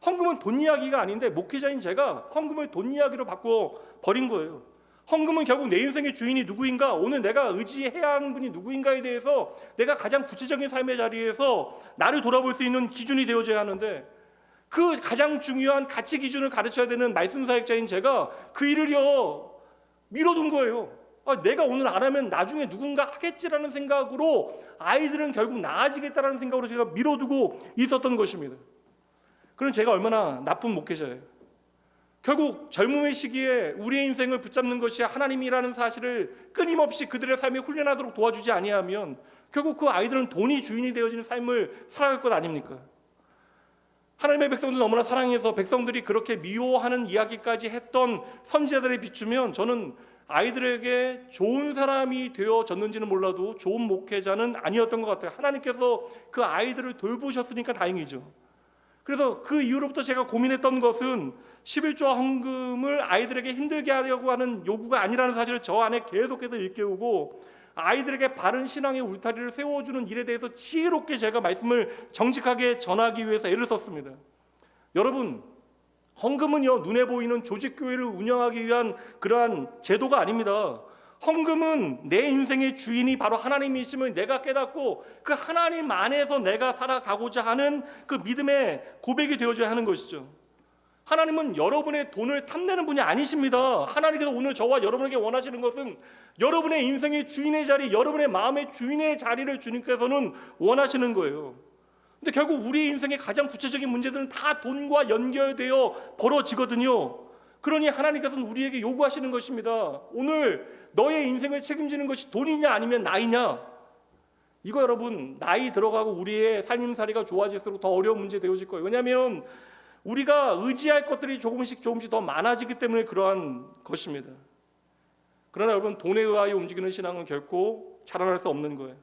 헌금은 돈 이야기가 아닌데 목회자인 제가 헌금을 돈 이야기로 바꾸어 버린 거예요. 헌금은 결국 내 인생의 주인이 누구인가, 오늘 내가 의지해야 하는 분이 누구인가에 대해서 내가 가장 구체적인 삶의 자리에서 나를 돌아볼 수 있는 기준이 되어져야 하는데, 그 가장 중요한 가치 기준을 가르쳐야 되는 말씀 사역자인 제가 그 일을요 미뤄둔 거예요. 내가 오늘 안 하면 나중에 누군가 하겠지라는 생각으로 아이들은 결국 나아지겠다라는 생각으로 제가 미뤄두고 있었던 것입니다. 그럼 제가 얼마나 나쁜 목회자예요. 결국 젊음의 시기에 우리의 인생을 붙잡는 것이 하나님이라는 사실을 끊임없이 그들의 삶에 훈련하도록 도와주지 아니하면 결국 그 아이들은 돈이 주인이 되어지는 삶을 살아갈 것 아닙니까? 하나님의 백성들 너무나 사랑해서 백성들이 그렇게 미워하는 이야기까지 했던 선지자들에 비추면 저는 아이들에게 좋은 사람이 되어졌는지는 몰라도 좋은 목회자는 아니었던 것 같아요. 하나님께서 그 아이들을 돌보셨으니까 다행이죠. 그래서 그 이후로부터 제가 고민했던 것은 11조 헌금을 아이들에게 힘들게 하려고 하는 요구가 아니라는 사실을 저 안에 계속해서 일깨우고 아이들에게 바른 신앙의 울타리를 세워주는 일에 대해서 지혜롭게 제가 말씀을 정직하게 전하기 위해서 애를 썼습니다. 여러분, 헌금은요 눈에 보이는 조직교회를 운영하기 위한 그러한 제도가 아닙니다. 헌금은 내 인생의 주인이 바로 하나님이심을 내가 깨닫고 그 하나님 안에서 내가 살아가고자 하는 그 믿음의 고백이 되어줘야 하는 것이죠. 하나님은 여러분의 돈을 탐내는 분이 아니십니다. 하나님께서 오늘 저와 여러분에게 원하시는 것은 여러분의 인생의 주인의 자리, 여러분의 마음의 주인의 자리를 주님께서는 원하시는 거예요. 근데 결국 우리 인생의 가장 구체적인 문제들은 다 돈과 연결되어 벌어지거든요. 그러니 하나님께서는 우리에게 요구하시는 것입니다. 오늘 너의 인생을 책임지는 것이 돈이냐 아니면 나이냐? 이거 여러분 나이 들어가고 우리의 살림살이가 좋아질수록 더 어려운 문제 되어질 거예요. 왜냐하면 우리가 의지할 것들이 조금씩 더 많아지기 때문에 그러한 것입니다. 그러나 여러분 돈에 의하여 움직이는 신앙은 결코 자라날 수 없는 거예요.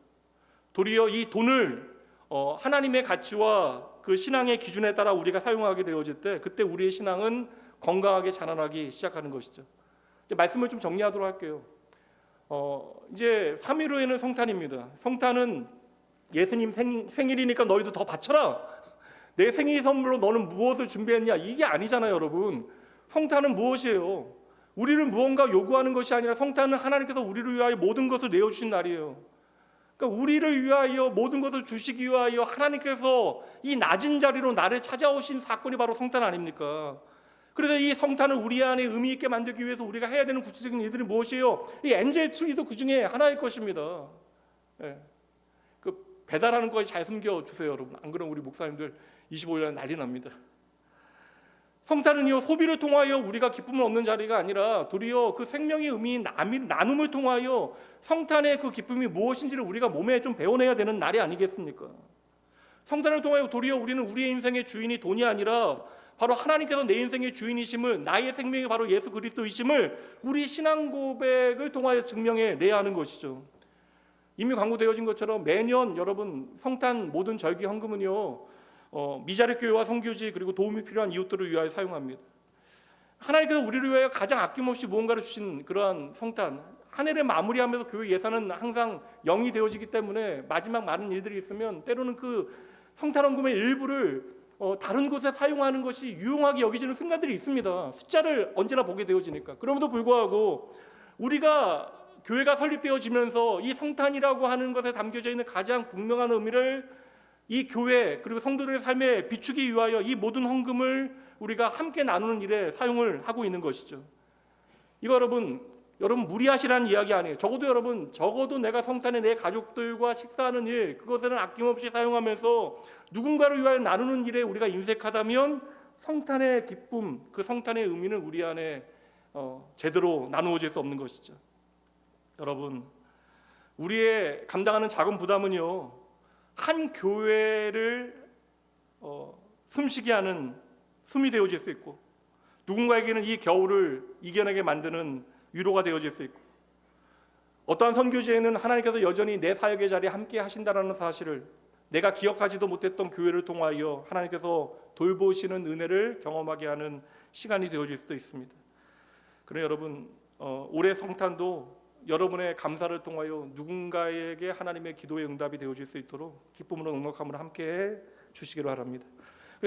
도리어 이 돈을 하나님의 가치와 그 신앙의 기준에 따라 우리가 사용하게 되어질 때 그때 우리의 신앙은 건강하게 자라나기 시작하는 것이죠. 이제 말씀을 좀 정리하도록 할게요. 이제 3일 후에는 성탄입니다. 성탄은 예수님 생일이니까 너희도 더 바쳐라. 내 생일 선물로 너는 무엇을 준비했냐? 이게 아니잖아요, 여러분. 성탄은 무엇이에요? 우리를 무언가 요구하는 것이 아니라 성탄은 하나님께서 우리를 위하여 모든 것을 내어주신 날이에요. 그러니까 우리를 위하여 모든 것을 주시기 위하여 하나님께서 이 낮은 자리로 나를 찾아오신 사건이 바로 성탄 아닙니까? 그래서 이 성탄을 우리 안에 의미 있게 만들기 위해서 우리가 해야 되는 구체적인 일들이 무엇이에요? 이 엔젤 트리도 그 중에 하나일 것입니다. 그 배달하는 거에 잘 숨겨주세요, 여러분. 안 그러면 우리 목사님들 25일 난리 납니다. 성탄은요 소비를 통하여 우리가 기쁨을 얻는 자리가 아니라 도리어 그 생명의 의미인 나눔을 통하여 성탄의 그 기쁨이 무엇인지를 우리가 몸에 좀 배워내야 되는 날이 아니겠습니까? 성탄을 통하여 도리어 우리는 우리의 인생의 주인이 돈이 아니라 바로 하나님께서 내 인생의 주인이심을, 나의 생명이 바로 예수 그리스도이심을 우리 신앙 고백을 통하여 증명해내야 하는 것이죠. 이미 광고되어진 것처럼 매년 여러분 성탄 모든 절기 헌금은요 미자립 교회와 선교지 그리고 도움이 필요한 이웃들을 위하여 사용합니다. 하나님께서 우리를 위하여 가장 아낌없이 무언가를 주신 그러한 성탄, 한 해를 마무리하면서 교회 예산은 항상 0이 되어지기 때문에 마지막 많은 일들이 있으면 때로는 그 성탄 헌금의 일부를 다른 곳에 사용하는 것이 유용하게 여겨지는 순간들이 있습니다. 숫자를 언제나 보게 되어지니까. 그럼에도 불구하고 우리가 교회가 설립되어지면서 이 성탄이라고 하는 것에 담겨져 있는 가장 분명한 의미를 이 교회 그리고 성도들의 삶에 비추기 위하여 이 모든 헌금을 우리가 함께 나누는 일에 사용을 하고 있는 것이죠. 이거 여러분 무리하시라는 이야기 아니에요. 적어도 내가 성탄에 내 가족들과 식사하는 일, 그것에는 아낌없이 사용하면서 누군가를 위하여 나누는 일에 우리가 인색하다면 성탄의 기쁨, 그 성탄의 의미는 우리 안에 제대로 나누어질 수 없는 것이죠. 여러분, 우리의 감당하는 작은 부담은요 한 교회를 숨쉬게 하는 숨이 되어질 수 있고 누군가에게는 이 겨울을 이겨내게 만드는 위로가 되어질 수 있고 어떠한 선교지에는 하나님께서 여전히 내 사역의 자리에 함께 하신다는 사실을 내가 기억하지도 못했던 교회를 통하여 하나님께서 돌보시는 은혜를 경험하게 하는 시간이 되어질 수도 있습니다. 그러나 여러분 올해 성탄도 여러분의 감사를 통하여 누군가에게 하나님의 기도의 응답이 되어질 수 있도록 기쁨으로 응목함으로 함께 주시기를 바랍니다.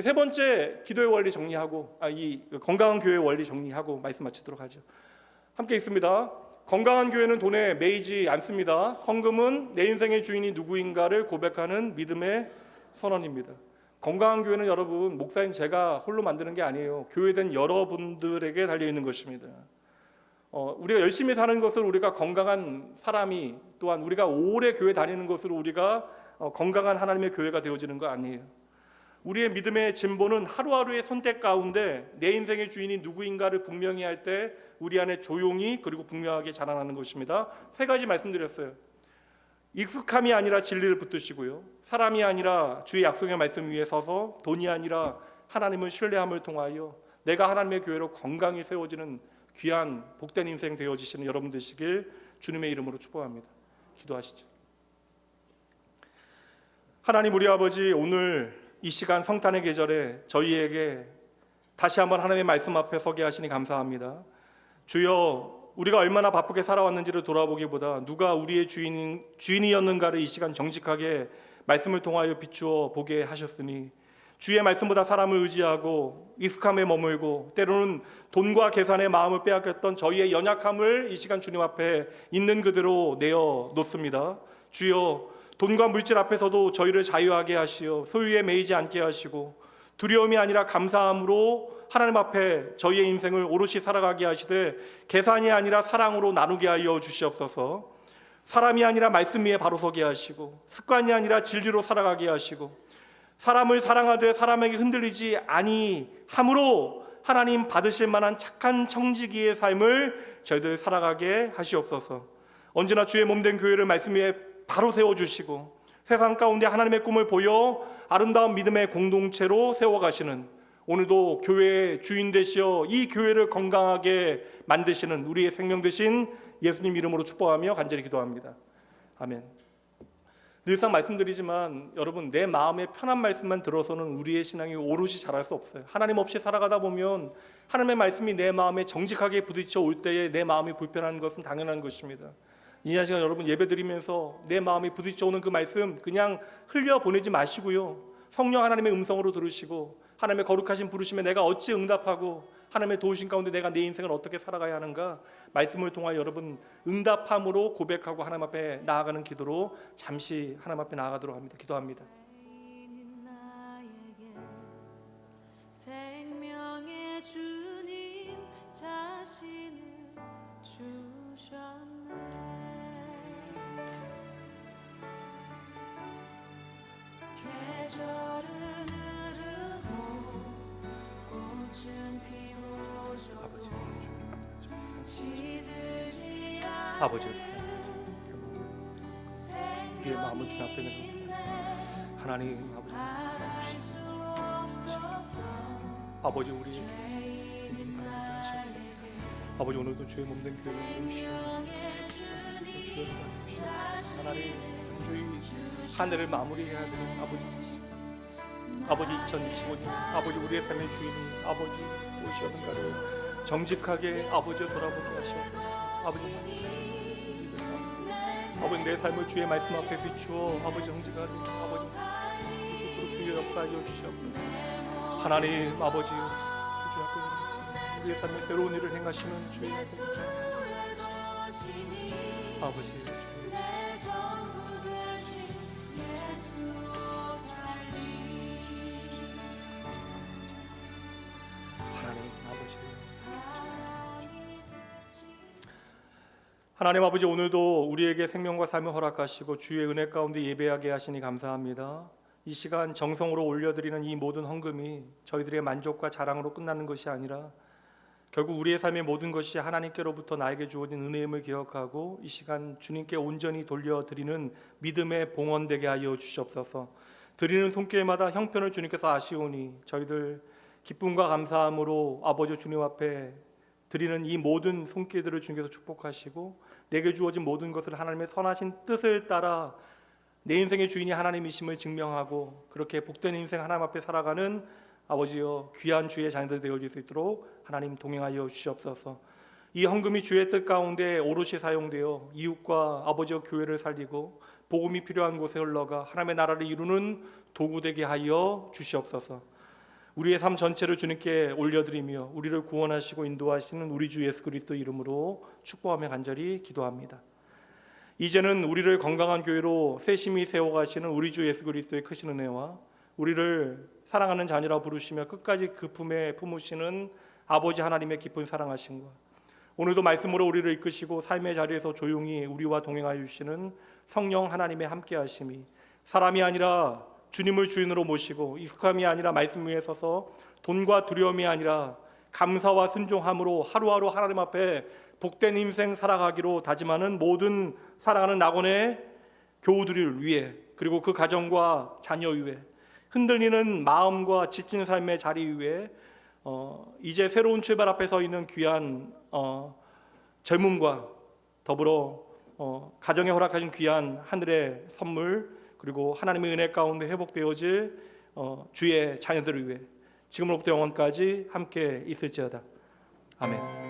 세 번째 기도의 원리 정리하고 이 건강한 교회의 원리 정리하고 말씀 마치도록 하죠. 함께 있습니다. 건강한 교회는 돈에 매이지 않습니다. 헌금은 내 인생의 주인이 누구인가를 고백하는 믿음의 선언입니다. 건강한 교회는 여러분 목사인 제가 홀로 만드는 게 아니에요. 교회된 여러분들에게 달려있는 것입니다. 우리가 열심히 사는 것을 우리가 건강한 사람이 또한 우리가 오래 교회 다니는 것으로 우리가 건강한 하나님의 교회가 되어지는 거 아니에요. 우리의 믿음의 진보는 하루하루의 선택 가운데 내 인생의 주인이 누구인가를 분명히 할 때 우리 안에 조용히 그리고 분명하게 자라나는 것입니다. 세 가지 말씀드렸어요. 익숙함이 아니라 진리를 붙드시고요, 사람이 아니라 주의 약속의 말씀 위에 서서, 돈이 아니라 하나님을 신뢰함을 통하여 내가 하나님의 교회로 건강히 세워지는 귀한 복된 인생 되어지시는 여러분 되시길 주님의 이름으로 축복합니다. 기도하시죠. 하나님 우리 아버지, 오늘 이 시간 성탄의 계절에 저희에게 다시 한번 하나님의 말씀 앞에 서게 하시니 감사합니다. 주여, 우리가 얼마나 바쁘게 살아왔는지를 돌아보기보다 누가 우리의 주인이었는가를 이 시간 정직하게 말씀을 통하여 비추어 보게 하셨으니, 주의 말씀보다 사람을 의지하고 익숙함에 머물고 때로는 돈과 계산의 마음을 빼앗겼던 저희의 연약함을 이 시간 주님 앞에 있는 그대로 내어 놓습니다. 주여, 돈과 물질 앞에서도 저희를 자유하게 하시어 소유에 매이지 않게 하시고, 두려움이 아니라 감사함으로 하나님 앞에 저희의 인생을 오롯이 살아가게 하시되, 계산이 아니라 사랑으로 나누게 하여 주시옵소서. 사람이 아니라 말씀 위에 바로 서게 하시고, 습관이 아니라 진리로 살아가게 하시고, 사람을 사랑하되 사람에게 흔들리지 아니함으로 하나님 받으실 만한 착한 청지기의 삶을 저희들 살아가게 하시옵소서. 언제나 주의 몸된 교회를 말씀 위에 바로 세워주시고, 세상 가운데 하나님의 꿈을 보여 아름다운 믿음의 공동체로 세워가시는, 오늘도 교회의 주인 되시어 이 교회를 건강하게 만드시는 우리의 생명 되신 예수님 이름으로 축복하며 간절히 기도합니다. 아멘. 늘상 말씀드리지만 여러분, 내 마음의 편한 말씀만 들어서는 우리의 신앙이 오롯이 자랄 수 없어요. 하나님 없이 살아가다 보면 하나님의 말씀이 내 마음에 정직하게 부딪혀 올 때에 내 마음이 불편한 것은 당연한 것입니다. 이 시간 여러분 예배드리면서 내 마음이 부딪혀 오는 그 말씀 그냥 흘려보내지 마시고요, 성령 하나님의 음성으로 들으시고 하나님의 거룩하신 부르심에 내가 어찌 응답하고 하나님의 도우신 가운데 내가 내 인생을 어떻게 살아가야 하는가, 말씀을 통하여 여러분 응답함으로 고백하고 하나님 앞에 나아가는 기도로 잠시 하나님 앞에 나아가도록 합니다. 기도합니다. 생명의 주님 자신을 주셨네. 계절은 흐르고 꽃은 피우죠. 시들지 않은 아버지의 사랑, 우리의 마음을 주님 앞에 내놓습니다. 하나님 아버지, 우리의 주님 아버지, 오늘도 주의 몸된 교회를 이루시옵소서. 하나님, 주의 한 해를 마무리해야 되는 아버지 2025년 아버지, 우리의 삶의 주인이 아버지 무엇이었는가를 정직하게 아버지 돌아보게 하시옵소서. 아버지, 내 삶을 주의 말씀 앞에 비추어 아버지 정직하게 아버지 계속으로 주의 역사하여 주시옵소서. 하나님 아버지, 주 앞에 우리의 삶에 새로운 일을 행하시는 주의 아버지, 하나님 아버지, 오늘도 우리에게 생명과 삶을 허락하시고 주의 은혜 가운데 예배하게 하시니 감사합니다. 이 시간 정성으로 올려드리는 이 모든 헌금이 저희들의 만족과 자랑으로 끝나는 것이 아니라 결국 우리의 삶의 모든 것이 하나님께로부터 나에게 주어진 은혜임을 기억하고 이 시간 주님께 온전히 돌려드리는 믿음의 봉헌되게 하여 주시옵소서. 드리는 손길마다 형편을 주님께서 아시오니 저희들 기쁨과 감사함으로 아버지 주님 앞에 드리는 이 모든 손길들을 주님께서 축복하시고 내게 주어진 모든 것을 하나님의 선하신 뜻을 따라 내 인생의 주인이 하나님이심을 증명하고 그렇게 복된 인생 하나님 앞에 살아가는 아버지여 귀한 주의 자녀들 되어질 수 있도록 하나님 동행하여 주시옵소서. 이 헌금이 주의 뜻 가운데 오롯이 사용되어 이웃과 아버지여 교회를 살리고 복음이 필요한 곳에 흘러가 하나님의 나라를 이루는 도구 되게 하여 주시옵소서. 우리의 삶 전체를 주님께 올려드리며 우리를 구원하시고 인도하시는 우리 주 예수 그리스도 이름으로 축복하며 간절히 기도합니다. 이제는 우리를 건강한 교회로 세심히 세워가시는 우리 주 예수 그리스도의 크신 은혜와 우리를 사랑하는 자녀라 부르시며 끝까지 그 품에 품으시는 아버지 하나님의 깊은 사랑하심과 오늘도 말씀으로 우리를 이끄시고 삶의 자리에서 조용히 우리와 동행하여 주시는 성령 하나님의 함께하심이 사람이 아니라 주님을 주인으로 모시고 익숙함이 아니라 말씀 위에 서서 돈과 두려움이 아니라 감사와 순종함으로 하루하루 하나님 앞에 복된 인생 살아가기로 다짐하는 모든 사랑하는 낙원의 교우들을 위해, 그리고 그 가정과 자녀 위해, 흔들리는 마음과 지친 삶의 자리 위에 이제 새로운 출발 앞에 서 있는 귀한 젊음과 더불어 가정에 허락하신 귀한 하늘의 선물, 그리고 하나님의 은혜 가운데 회복되어질 주의 자녀들을 위해 지금으로부터 영원까지 함께 있을지어다. 아멘.